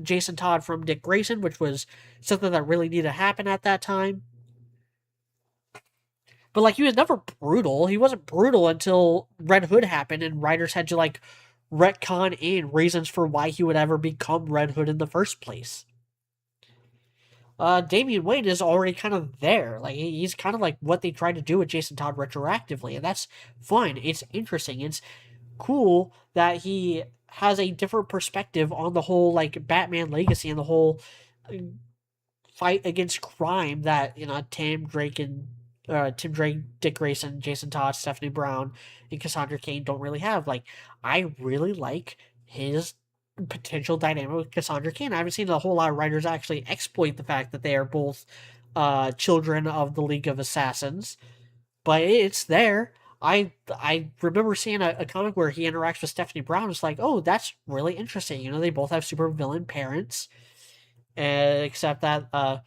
Jason Todd from Dick Grayson, which was something that really needed to happen at that time. But like he was never brutal. He wasn't brutal until Red Hood happened and writers had to like retcon in reasons for why he would ever become Red Hood in the first place. Damian Wayne is already kind of there. Like he's kind of like what they tried to do with Jason Todd retroactively, and that's fun. It's interesting. It's cool that he has a different perspective on the whole like Batman legacy and the whole fight against crime that Tim Drake, Dick Grayson, Jason Todd, Stephanie Brown, and Cassandra Cain don't really have. Like, I really like his potential dynamic with Cassandra Cain. I haven't seen a whole lot of writers actually exploit the fact that they are both children of the League of Assassins, but it's there. I remember seeing a comic where he interacts with Stephanie Brown. It's like, oh, that's really interesting. They both have super villain parents, except that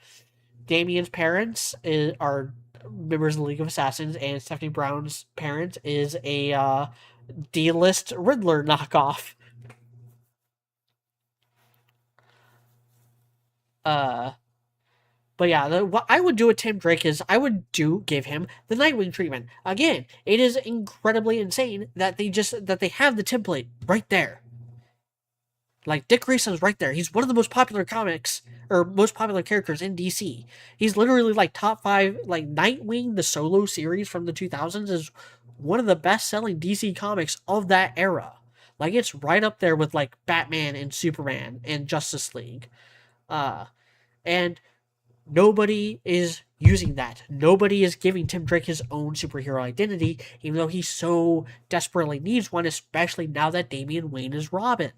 Damien's parents are members of the League of Assassins, and Stephanie Brown's parent is a D-list Riddler knockoff. Uh, but yeah, what I would do with Tim Drake is I would give him the Nightwing treatment. Again, it is incredibly insane that they have the template right there. Like Dick Grayson's right there. He's one of the most popular comics or most popular characters in DC. He's literally like top 5. Like Nightwing, the solo series from the 2000s, is one of the best-selling DC comics of that era. Like it's right up there with like Batman and Superman and Justice League. Uh and nobody is using that. Nobody is giving Tim Drake his own superhero identity, even though he so desperately needs one, especially now that Damian Wayne is Robin.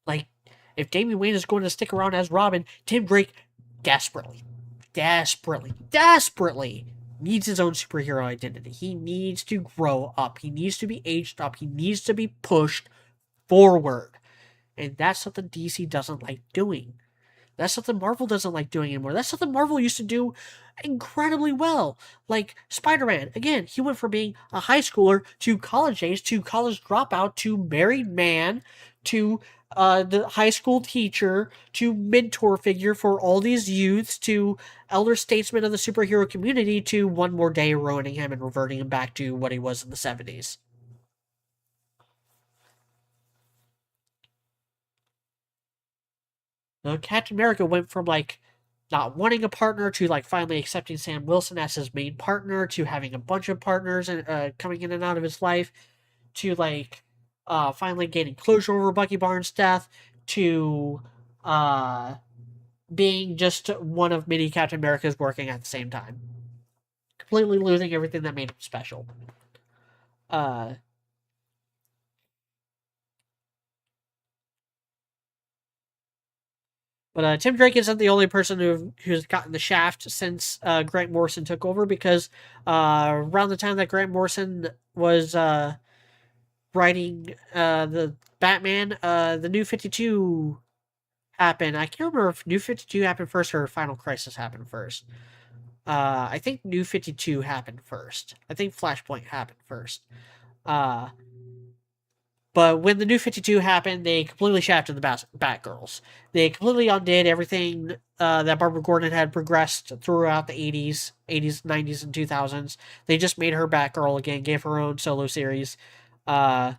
Like, if Damian Wayne is going to stick around as Robin, Tim Drake desperately needs his own superhero identity. He needs to grow up. He needs to be aged up. He needs to be pushed forward. And that's something DC doesn't like doing. That's something Marvel doesn't like doing anymore. That's something Marvel used to do incredibly well. Like Spider-Man, again, he went from being a high schooler to college age to college dropout to married man to the high school teacher to mentor figure for all these youths to elder statesman of the superhero community to one more day ruining him and reverting him back to what he was in the 70s. Now, Captain America went from like not wanting a partner to like finally accepting Sam Wilson as his main partner to having a bunch of partners and coming in and out of his life to like finally gaining closure over Bucky Barnes' death to uh, being just one of many Captain Americas working at the same time. completely losing everything that made him special. Uh, but Tim Drake isn't the only person who's gotten the shaft since Grant Morrison took over, because around the time that Grant Morrison was writing the Batman, the New 52 happened. I can't remember if New 52 happened first or Final Crisis happened first. I think New 52 happened first. I think Flashpoint happened first. Uh, but when the New 52 happened, they completely shafted the Batgirls. They completely undid everything that Barbara Gordon had progressed throughout the 80s, 90s, and 2000s. They just made her Batgirl again, gave her own solo series. Uh,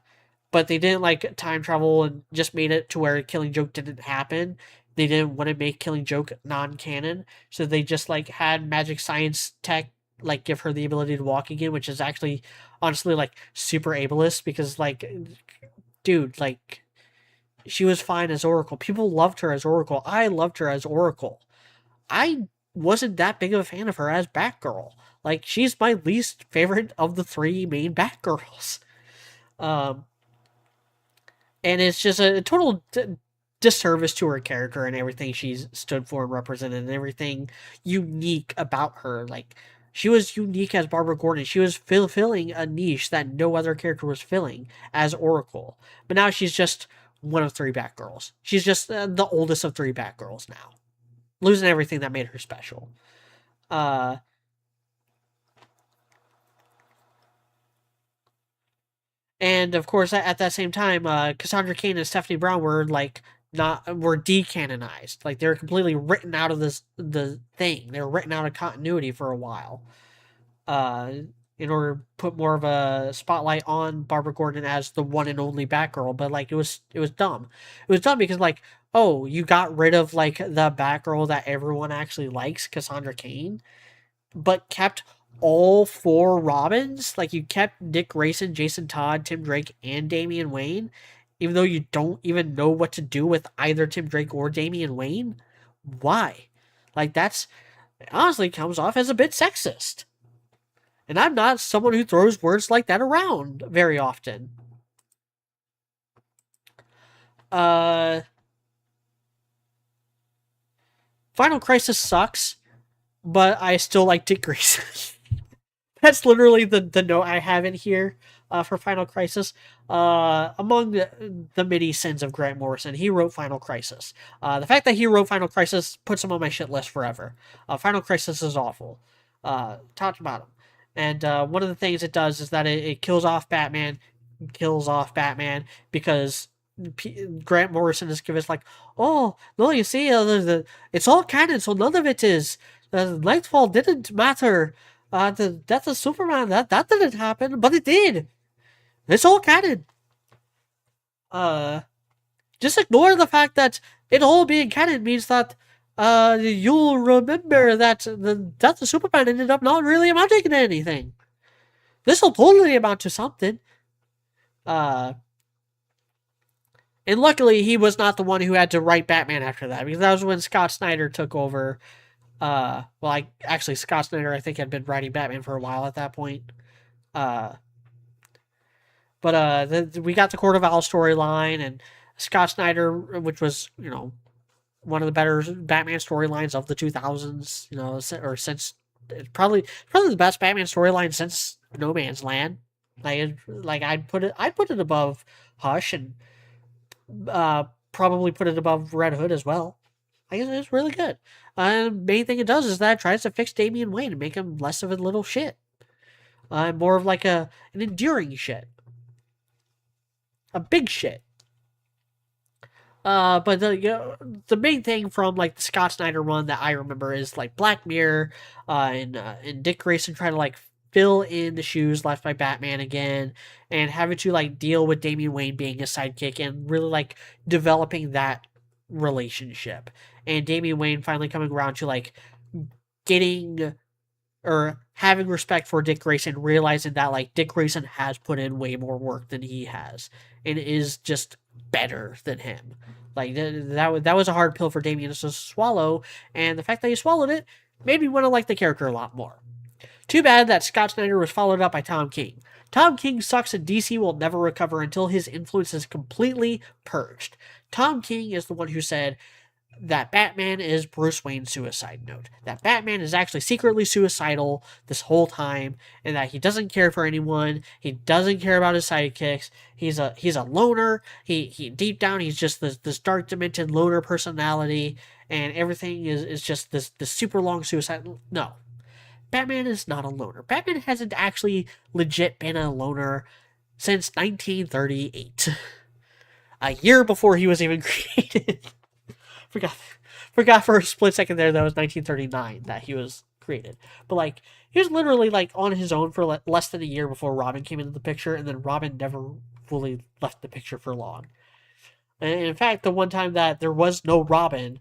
but they didn't like time travel and just made it to where Killing Joke didn't happen. They didn't want to make Killing Joke non-canon, so they just like had magic science tech like give her the ability to walk again, which is actually honestly like super ableist, because like, dude, like, she was fine as Oracle. People loved her as Oracle. I loved her as Oracle. I wasn't that big of a fan of her as Batgirl. Like, she's my least favorite of the three main Batgirls. Um, and it's just a total disservice to her character and everything she's stood for and represented and everything unique about her. Like, she was unique as Barbara Gordon. She was fulfilling a niche that no other character was filling as Oracle. But now she's just one of three Batgirls. She's just the oldest of three Batgirls now, losing everything that made her special. Uh, And of course, at that same time, Cassandra Cain and Stephanie Brown were like not were decanonized. Like, they were completely written out of the thing. They were written out of continuity for a while. Uh, in order to put more of a spotlight on Barbara Gordon as the one and only Batgirl. But like, it was dumb. It was dumb because like, oh, you got rid of like the Batgirl that everyone actually likes, Cassandra Cain, but kept all four Robins. Like, you kept Dick Grayson, Jason Todd, Tim Drake, and Damian Wayne, even though you don't even know what to do with either Tim Drake or Damian Wayne. Why? Like, that's honestly comes off as a bit sexist. And I'm not someone who throws words like that around very often. Uh, Final Crisis sucks, but I still like Dick Grayson. That's literally the note I have in here for Final Crisis. Among the many sins of Grant Morrison, he wrote Final Crisis. The fact that he wrote Final Crisis puts him on my shit list forever. Final Crisis is awful, top to bottom. And one of the things it does is that it kills off Batman, because Grant Morrison is given like, oh no, you see, it's all canon, so none of it is. Nightfall didn't matter. The death of Superman, that didn't happen, but it did. It's all canon. Uh, just ignore the fact that it all being canon means that you'll remember that the death of Superman ended up not really amounting to anything. This will totally amount to something. Uh, and luckily, he was not the one who had to write Batman after that, because that was when Scott Snyder took over. Actually, Scott Snyder, I think, had been writing Batman for a while at that point. Uh, we got the Court of Owls storyline, and Scott Snyder, which was, one of the better Batman storylines of the 2000s, or since probably the best Batman storyline since No Man's Land. I'd put it above Hush, and probably put it above Red Hood as well. I guess it's really good. Main thing it does is that it tries to fix Damian Wayne and make him less of a little shit. More of like an enduring shit. A big shit. But the main thing from like the Scott Snyder run that I remember is like Black Mirror, and Dick Grayson trying to like fill in the shoes left by Batman again, and having to like deal with Damian Wayne being a sidekick and really like developing that relationship, and Damian Wayne finally coming around to like getting or having respect for Dick Grayson, realizing that like Dick Grayson has put in way more work than he has, and is just better than him. Like that was a hard pill for Damian to swallow, and the fact that he swallowed it made me want to like the character a lot more. Too bad that Scott Snyder was followed up by Tom King. Tom King sucks and DC will never recover until his influence is completely purged. Tom King is the one who said that Batman is Bruce Wayne's suicide note. That Batman is actually secretly suicidal this whole time, and that he doesn't care for anyone. He doesn't care about his sidekicks. He's a loner. He deep down he's just this dark demented loner personality, and everything is just this super long suicide. No, Batman is not a loner. Batman hasn't actually legit been a loner since 1938, a year before he was even created. forgot forgot for a split second there that was 1939 that he was created. But like he was literally like on his own for less than a year before Robin came into the picture, and then Robin never fully left the picture for long. And in fact, the one time that there was no Robin,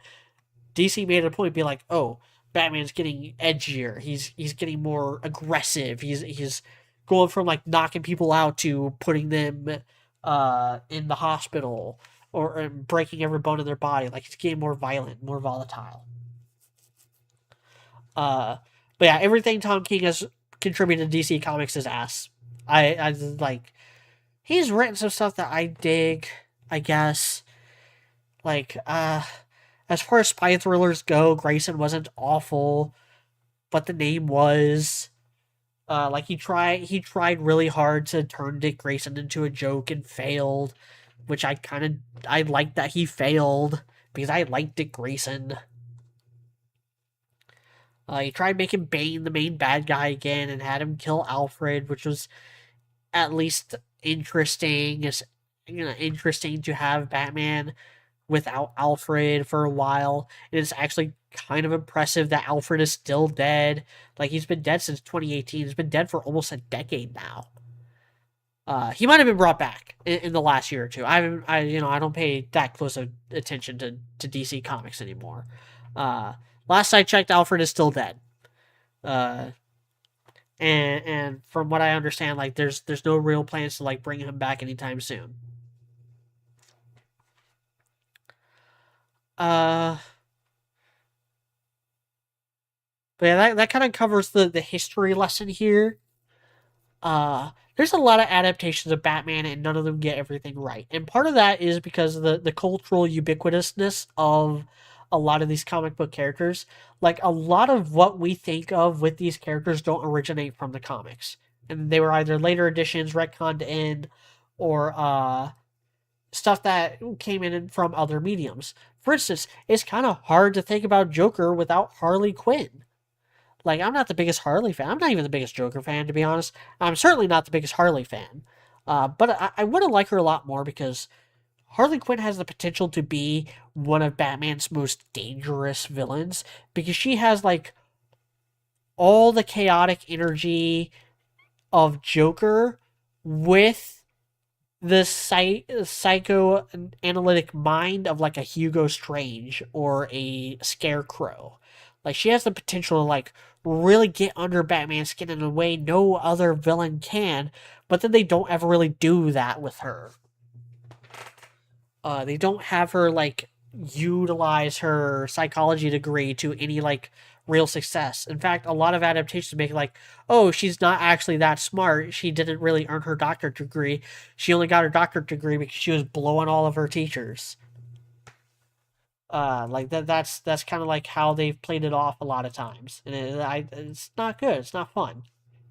DC made it a point to be like, "Oh, Batman's getting edgier. He's getting more aggressive. He's going from like knocking people out to putting them in the hospital or breaking every bone in their body. Like he's getting more violent, more volatile." Uh, but yeah, everything Tom King has contributed to DC Comics is ass. I like he's written some stuff that I dig, I guess. Like as far as spy thrillers go, Grayson wasn't awful, but the name was. Like he tried really hard to turn Dick Grayson into a joke and failed, which I liked that he failed because I liked Dick Grayson. He tried making Bane the main bad guy again and had him kill Alfred, which was at least interesting. It's interesting to have Batman without Alfred for a while. And it's actually kind of impressive that Alfred is still dead. Like he's been dead since 2018. He's been dead for almost a decade now. He might have been brought back in the last year or two. I don't pay that close of attention to DC Comics anymore. Uh, Last I checked, Alfred is still dead. Uh, and from what I understand, like there's no real plans to like bring him back anytime soon. Uh, but yeah, that kind of covers the history lesson here. There's a lot of adaptations of Batman, and none of them get everything right. And part of that is because of the cultural ubiquitousness of a lot of these comic book characters. Like, a lot of what we think of with these characters don't originate from the comics. And they were either later editions, retconned in, or stuff that came in from other mediums. For instance, it's kind of hard to think about Joker without Harley Quinn. Like, I'm not the biggest Harley fan. I'm not even the biggest Joker fan, to be honest. I'm certainly not the biggest Harley fan. But I would have liked her a lot more because Harley Quinn has the potential to be one of Batman's most dangerous villains because she has, like, all the chaotic energy of Joker with the psychoanalytic mind of, like, a Hugo Strange or a Scarecrow. Like, she has the potential to, like, really get under Batman's skin in a way no other villain can, but then they don't ever really do that with her. They don't have her, like, utilize her psychology degree to any, like, real success. In fact, a lot of adaptations make it like, oh, she's not actually that smart. She didn't really earn her doctorate degree. She only got her doctorate degree because she was blowing all of her teachers. Like that's kind of like how they've played it off a lot of times, and it's not good. It's not fun.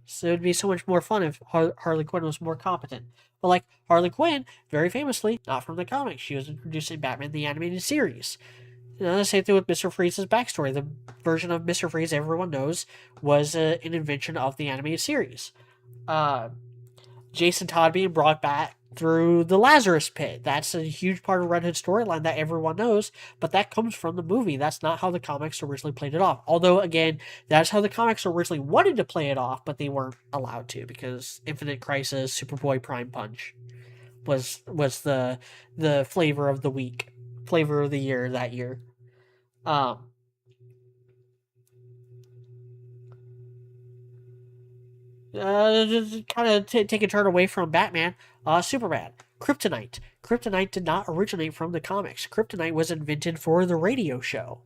So it'd be so much more fun if Harley Quinn was more competent. But like Harley Quinn, very famously, not from the comics, she was introduced in Batman the Animated Series. The same thing with Mr. Freeze's backstory. The version of Mr. Freeze everyone knows was an invention of the animated series. Uh, Jason Todd being brought back through the Lazarus Pit. That's a huge part of Red Hood storyline that everyone knows, but that comes from the movie. That's not how the comics originally played it off. Although, again, that's how the comics originally wanted to play it off, but they weren't allowed to because Infinite Crisis, Superboy Prime Punch was the flavor of the week, flavor of the year that year. Um, just kind of take a turn away from Batman. Superman. Kryptonite. Kryptonite did not originate from the comics. Kryptonite was invented for the radio show.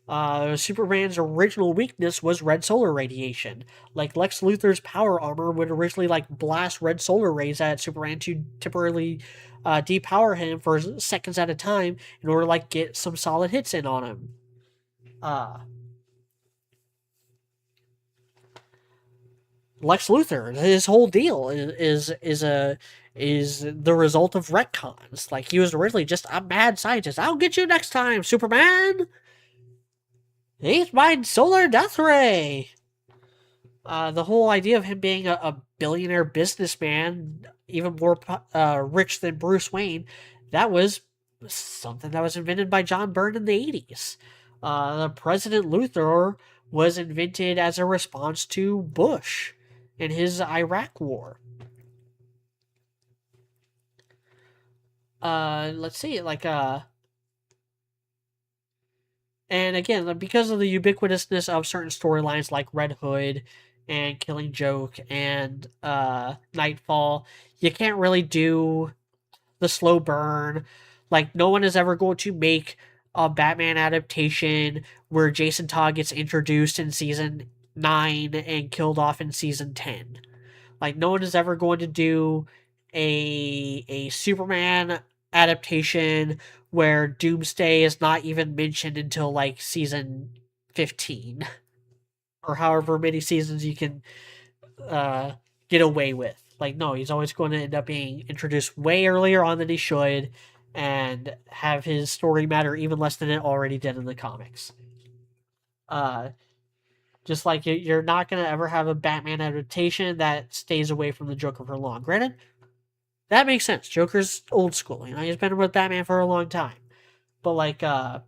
Superman's original weakness was red solar radiation. Like Lex Luthor's power armor would originally like blast red solar rays at Superman to temporarily depower him for seconds at a time in order to like get some solid hits in on him. Uh, Lex Luthor, his whole deal is the result of retcons. Like he was originally just a mad scientist. I'll get you next time, Superman. He's my solar death ray. The whole idea of him being a billionaire businessman, even more rich than Bruce Wayne, that was something that was invented by John Byrne in the 80s. The President Luthor was invented as a response to Bush in his Iraq war. Let's see, and again, because of the ubiquitousness of certain storylines like Red Hood and Killing Joke and Nightfall, you can't really do the slow burn. Like, no one is ever going to make a Batman adaptation where Jason Todd gets introduced in season 9 and killed off in season 10. Like, no one is ever going to do a Superman adaptation where Doomsday is not even mentioned until like season 15 or however many seasons you can uh, get away with. Like, no, he's always going to end up being introduced way earlier on than he should and have his story matter even less than it already did in the comics. Uh, just like you're not going to ever have a Batman adaptation that stays away from the Joker for long. Granted, that makes sense. Joker's old school. You know, he's been with Batman for a long time. But like, uh,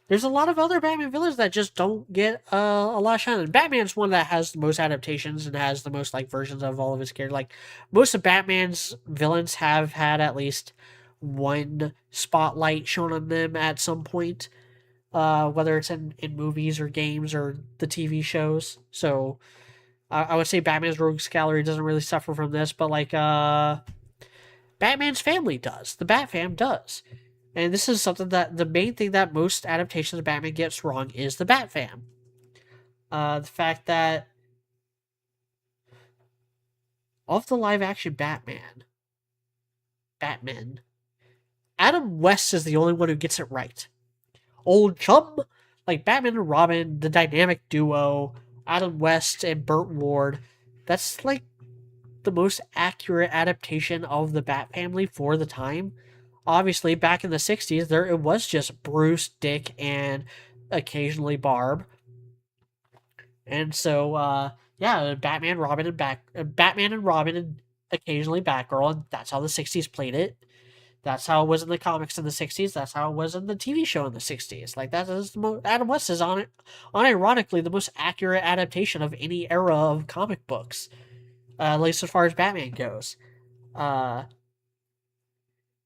there's a lot of other Batman villains that just don't get a lot of shine. And Batman's one that has the most adaptations and has the most like versions of all of his characters. Like most of Batman's villains have had at least one spotlight shown on them at some point, whether it's in movies or games or the TV shows. So I would say Batman's Rogues Gallery doesn't really suffer from this, but like Batman's family does. The Bat Fam does. And this is something that the main thing that most adaptations of Batman gets wrong is the Bat Fam. The fact that of the live action Batman, Adam West is the only one who gets it right. Old chum, like Batman and Robin, the dynamic duo, Adam West and Burt Ward, that's like the most accurate adaptation of the Bat family for the time. Obviously, back in the 60s, it was just Bruce, Dick, and occasionally Barb. And so, yeah, Batman and Robin, and occasionally Batgirl, and that's how the 60s played it. That's how it was in the comics in the 60s. That's how it was in the TV show in the 60s. Like, that is the most, Adam West is unironically, the most accurate adaptation of any era of comic books, at least as far as Batman goes. Uh,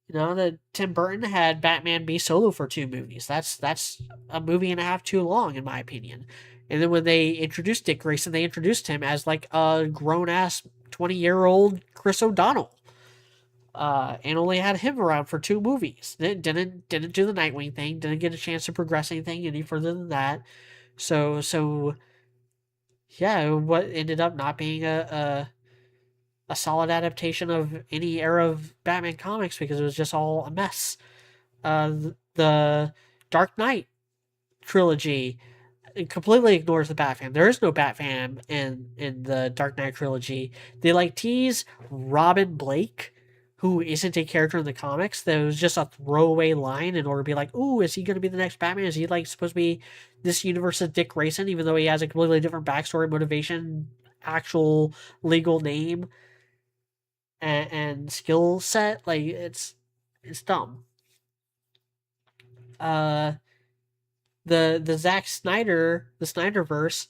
that Tim Burton had Batman be solo for 2 movies. That's a movie and a half too long, in my opinion. And then when they introduced Dick Grayson, they introduced him as like a grown ass 20-year-old Chris O'Donnell. And only had him around for 2 movies. Didn't do the Nightwing thing. Didn't get a chance to progress anything any further than that. So yeah, what ended up not being a solid adaptation of any era of Batman comics because it was just all a mess. The Dark Knight trilogy completely ignores the Batfam. There is no Batfam in the Dark Knight trilogy. They like tease Robin Blake, who isn't a character in the comics. That was just a throwaway line in order to be like, ooh, is he going to be the next Batman? Is he like supposed to be this universe's Dick Grayson, even though he has a completely different backstory, motivation, actual legal name, and skill set? Like it's dumb. The Zack Snyder, the Snyderverse,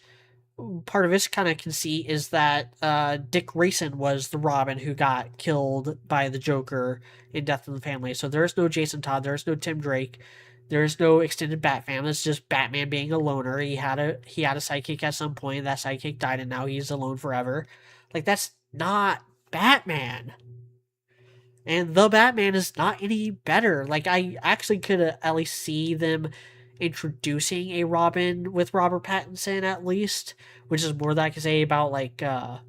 part of its kind of conceit is that Dick Grayson was the Robin who got killed by the Joker in Death in the Family. So there's no Jason Todd, there's no Tim Drake, there's no extended Bat family. It's just Batman being a loner. He had a sidekick at some point. That sidekick died, and now he's alone forever. Like that's not Batman. And the Batman is not any better. Like, I actually could at least see them introducing a Robin with Robert Pattinson, at least, which is more than I can say about, like, at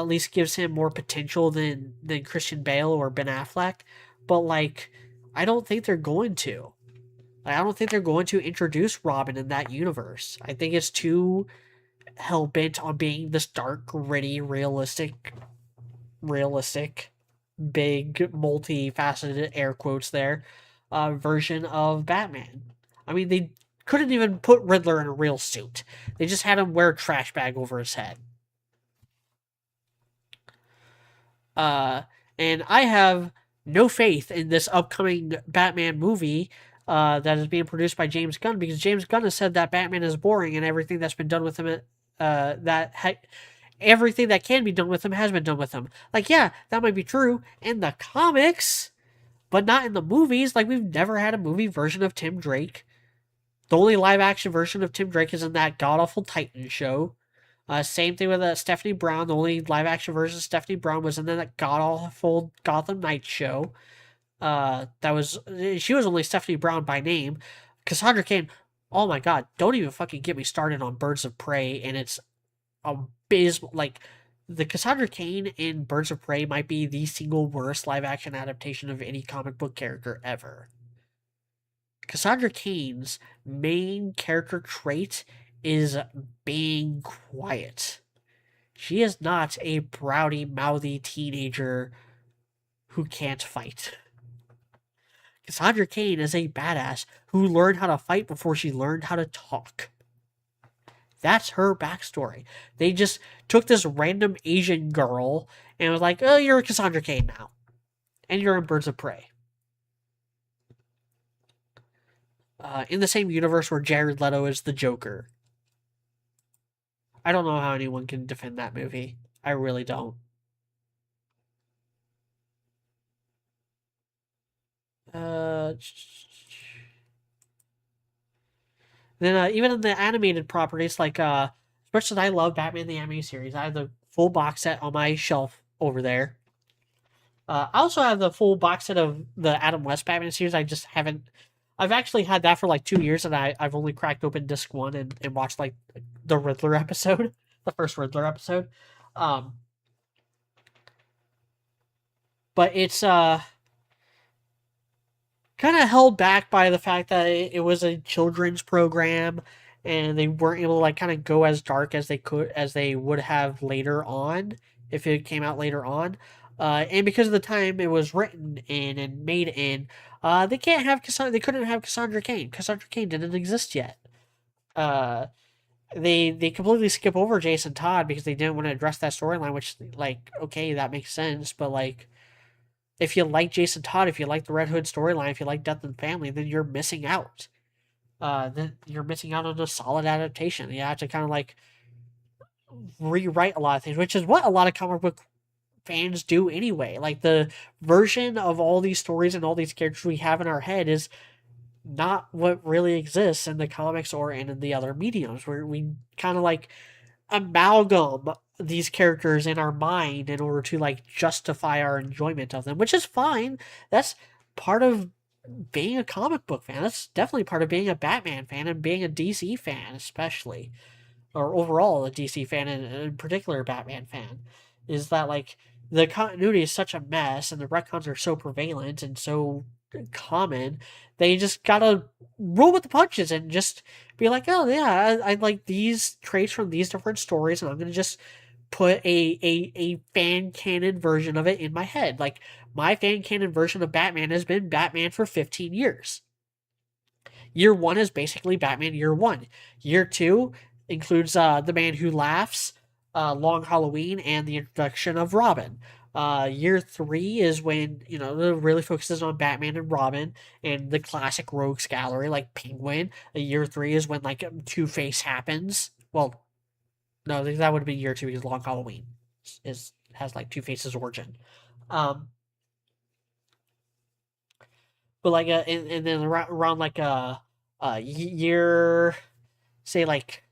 least gives him more potential than Christian Bale or Ben Affleck. But, like, I don't think they're going to. Like, I don't think they're going to introduce Robin in that universe. I think it's too hell bent on being this dark, gritty, realistic, big, multifaceted air quotes there, version of Batman. I mean, they couldn't even put Riddler in a real suit. They just had him wear a trash bag over his head. Uh, and I have no faith in this upcoming Batman movie that is being produced by James Gunn, because James Gunn has said that Batman is boring and everything that's been done with him, everything that can be done with him has been done with him. Like, yeah, that might be true in the comics, but not in the movies. Like, we've never had a movie version of Tim Drake. The only live action version of Tim Drake is in that god awful Titan show. Same thing with Stephanie Brown. The only live action version of Stephanie Brown was in that god awful Gotham Knights show. That was She was only Stephanie Brown by name. Cassandra Cain. Oh my god! Don't even fucking get me started on Birds of Prey and its abysmal. Like, the Cassandra Cain in Birds of Prey might be the single worst live action adaptation of any comic book character ever. Cassandra Cain's main character trait is being quiet. She is not a browdy, mouthy teenager who can't fight. Cassandra Cain is a badass who learned how to fight before she learned how to talk. That's her backstory. They just took this random Asian girl and was like, oh, you're Cassandra Cain now. And you're in Birds of Prey. In the same universe where Jared Leto is the Joker. I don't know how anyone can defend that movie. I really don't. Uh, then even in the animated properties, like as much as I love Batman the Animated Series, I have the full box set on my shelf over there. I also have the full box set of the Adam West Batman series. I just haven't. I've actually had that for like 2 years, and I've only cracked open disc one and watched like the Riddler episode, the first Riddler episode. Um, but it's kind of held back by the fact that it was a children's program, and they weren't able to like kind of go as dark as they would have later on if it came out later on. And because of the time it was written in and made in, they can't have Cassandra. They couldn't have Cassandra Cain. Cassandra Cain didn't exist yet. Uh, they completely skip over Jason Todd because they didn't want to address that storyline. Which, like, okay, that makes sense, but like, if you like Jason Todd, if you like the Red Hood storyline, if you like Death and Family, then you're missing out. Then you're missing out on a solid adaptation. You have to kind of like rewrite a lot of things, which is what a lot of comic book fans do anyway. Like, the version of all these stories and all these characters we have in our head is not what really exists in the comics or in the other mediums, where we kind of like amalgam these characters in our mind in order to like justify our enjoyment of them, which is fine. That's part of being a comic book fan. That's definitely part of being a Batman fan and being a DC fan, especially, or overall a DC fan and in particular a Batman fan, is that like the continuity is such a mess and the retcons are so prevalent and so common. They just gotta roll with the punches and just be like, oh yeah, I like these traits from these different stories, and I'm gonna just put a fan canon version of it in my head. Like, my fan canon version of Batman has been Batman for 15 years. Year one is basically Batman Year One. Year two includes The Man Who Laughs, Long Halloween, and the introduction of Robin. Year three is when, it really focuses on Batman and Robin and the classic rogues gallery like Penguin. Year three is when like Two Face happens. Well, no, that would be year two because Long Halloween has like Two Face's origin. Um, but like and then around like year, say like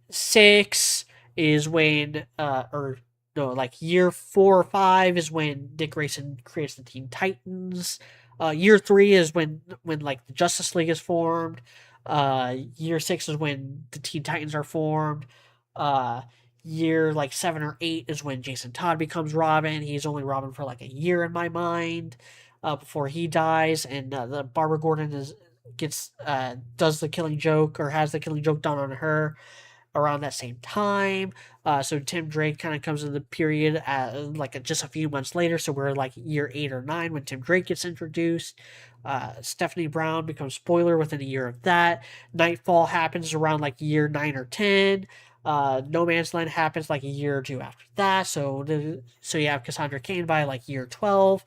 six is when or no, like year 4 or 5 is when Dick Grayson creates the Teen Titans. Year 3 is when like the Justice League is formed. Year 6 is when the Teen Titans are formed. Uh, Year like 7 or 8 is when Jason Todd becomes Robin. He's only Robin for like a year in my mind, before he dies, and the Barbara Gordon gets does the Killing Joke, or has the Killing Joke done on her around that same time. So Tim Drake kind of comes in the period like just a few months later. So we're like year 8 or 9 when Tim Drake gets introduced. Stephanie Brown becomes spoiler within a year of that. Nightfall happens around like year 9 or 10. No Man's Land happens like a year or two after that. So you have Cassandra Cain by like year 12.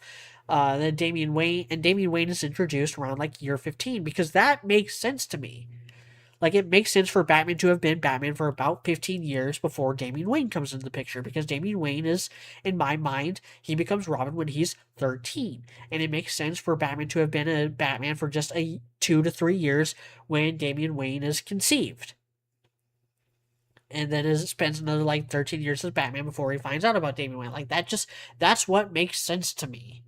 Then Damian Wayne is introduced around like year 15, because that makes sense to me. Like, it makes sense for Batman to have been Batman for about 15 years before Damian Wayne comes into the picture, because Damian Wayne is, in my mind, he becomes Robin when he's 13. And it makes sense for Batman to have been a Batman for just 2 to 3 years when Damian Wayne is conceived. And then spends another like 13 years as Batman before he finds out about Damian Wayne. Like, that's what makes sense to me.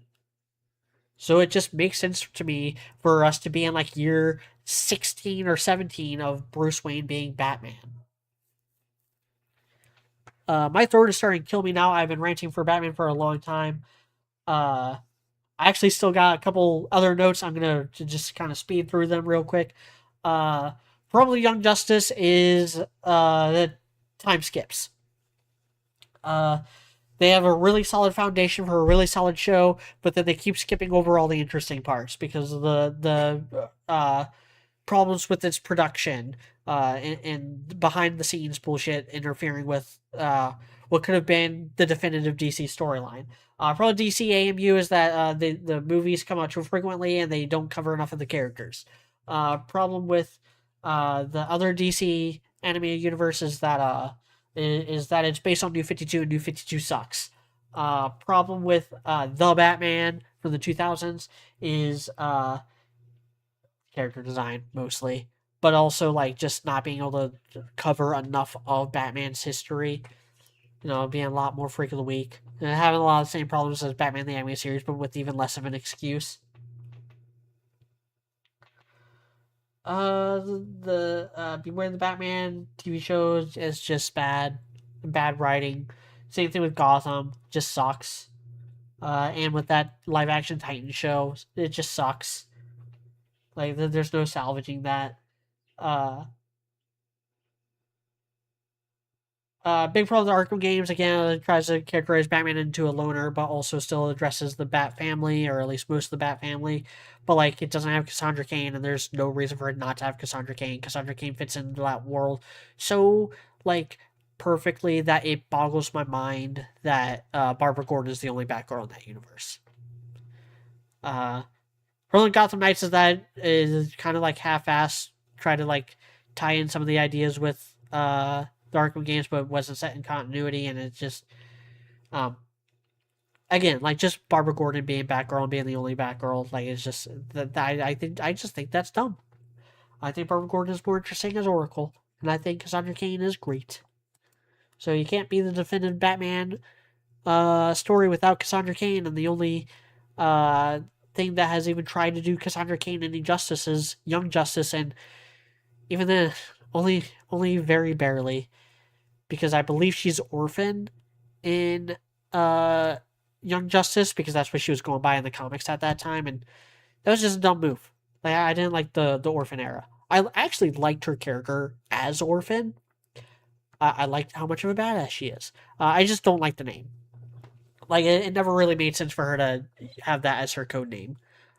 So it just makes sense to me for us to be in like year 16 or 17 of Bruce Wayne being Batman. My throat is starting to kill me now. I've been ranting for Batman for a long time. I actually still got a couple other notes. I'm going to just kind of speed through them real quick. Probably Young Justice is the time skips. They have a really solid foundation for a really solid show, but then they keep skipping over all the interesting parts because of the problems with its production, and behind the scenes bullshit interfering with what could have been the definitive DC storyline. Problem DC AMU is that the movies come out too frequently and they don't cover enough of the characters. Problem with the other DC animated universe is that it's based on New 52, and New 52 sucks. Problem with The Batman from the 2000s is character design mostly, but also like just not being able to cover enough of Batman's history. Being a lot more freak of the week and having a lot of the same problems as Batman the Animated Series, but with even less of an excuse. The Beware the Batman TV show is just bad writing. Same thing with Gotham, just sucks. And with that live action Titan show, it just sucks. Like, there's no salvaging that. Uh, Big problem with the Arkham games, again, it tries to characterize Batman into a loner, but also still addresses the Bat family, or at least most of the Bat family. But, like, it doesn't have Cassandra Cain, and there's no reason for it not to have Cassandra Cain. Cassandra Cain fits into that world so, like, perfectly that it boggles my mind that Barbara Gordon is the only Batgirl in that universe. Problem Gotham Knights is kind of like half-assed, try to, like, tie in some of the ideas with the Arkham games, but it wasn't set in continuity, and it's just, again, like, just Barbara Gordon being Batgirl and being the only Batgirl, like, it's just that I just think that's dumb. I think Barbara Gordon is more interesting as Oracle, and I think Cassandra Cain is great. So you can't be the definitive Batman story without Cassandra Cain, and the only thing that has even tried to do Cassandra Cain any justice is Young Justice, and even then, only very barely, because I believe she's orphan in Young Justice, because that's what she was going by in the comics at that time, and that was just a dumb move. Like, I didn't like the orphan era. I actually liked her character as Orphan. I liked how much of a badass she is. I just don't like the name. Like, it never really made sense for her to have that as her code name.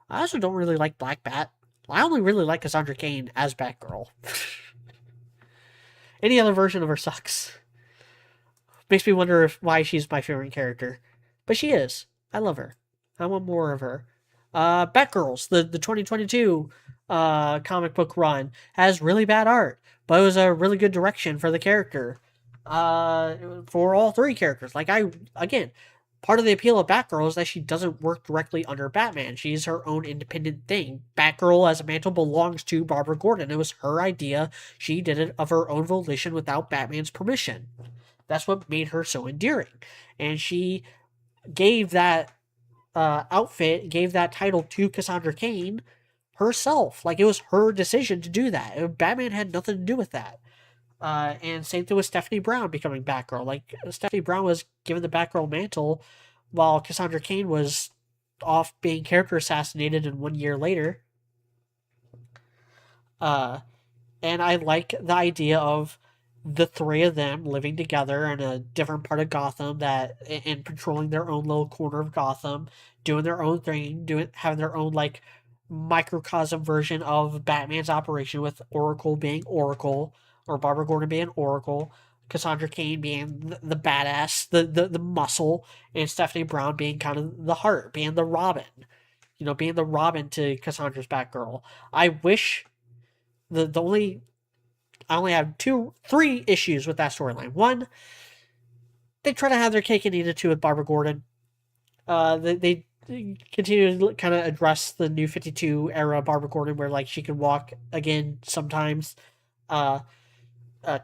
I also don't really like Black Bat. I only really like Cassandra Cain as Batgirl. Any other version of her sucks. Makes me wonder why she's my favorite character. But she is. I love her. I want more of her. Batgirls, the 2022 comic book run, has really bad art, but it was a really good direction for the character. For all three characters. Like, again, part of the appeal of Batgirl is that she doesn't work directly under Batman. She's her own independent thing. Batgirl as a mantle belongs to Barbara Gordon. It was her idea. She did it of her own volition without Batman's permission. That's what made her so endearing. And she gave that outfit, gave that title to Cassandra Cain herself. Like, it was her decision to do that. Batman had nothing to do with that. And same thing with Stephanie Brown becoming Batgirl. Like, Stephanie Brown was given the Batgirl mantle while Cassandra Cain was off being character assassinated, and 1 year later. Uh, and I like the idea of the three of them living together in a different part of Gotham, that and patrolling their own little corner of Gotham, doing their own thing, doing having their own like microcosm version of Batman's operation, with Oracle being Oracle, or Barbara Gordon being Oracle, Cassandra Cain being the badass, the muscle, and Stephanie Brown being kind of the heart, being the Robin. Being the Robin to Cassandra's Batgirl. I wish the only I only have three issues with that storyline. One, they try to have their cake and eat it too with Barbara Gordon. They continue to kind of address the New 52 era Barbara Gordon, where like she can walk again sometimes. Uh,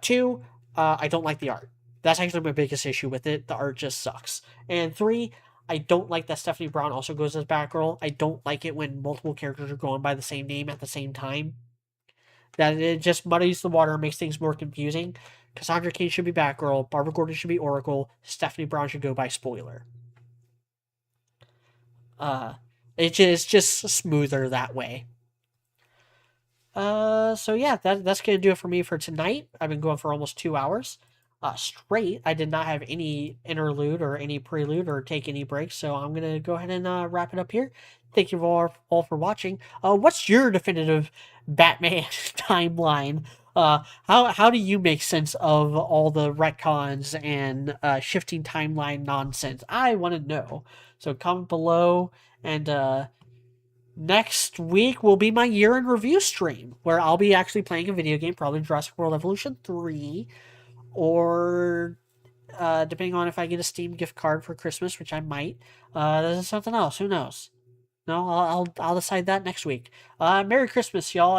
Two, I don't like the art. That's actually my biggest issue with it. The art just sucks. And three, I don't like that Stephanie Brown also goes as Batgirl. I don't like it when multiple characters are going by the same name at the same time. That it just muddies the water and makes things more confusing. Cassandra Cain should be Batgirl, Barbara Gordon should be Oracle, Stephanie Brown should go by Spoiler. Uh, it's just smoother that way. So yeah, that's gonna do it for me for tonight. I've been going for almost 2 hours. Straight. I did not have any interlude or any prelude or take any breaks, so I'm gonna go ahead and wrap it up here. Thank you all for watching. What's your definitive Batman timeline? How do you make sense of all the retcons and shifting timeline nonsense? I want to know. So comment below, and next week will be my year in review stream, where I'll be actually playing a video game, probably Jurassic World Evolution 3, or depending on if I get a Steam gift card for Christmas, which I might. This is something else. Who knows? No, I'll decide that next week. Merry Christmas, y'all.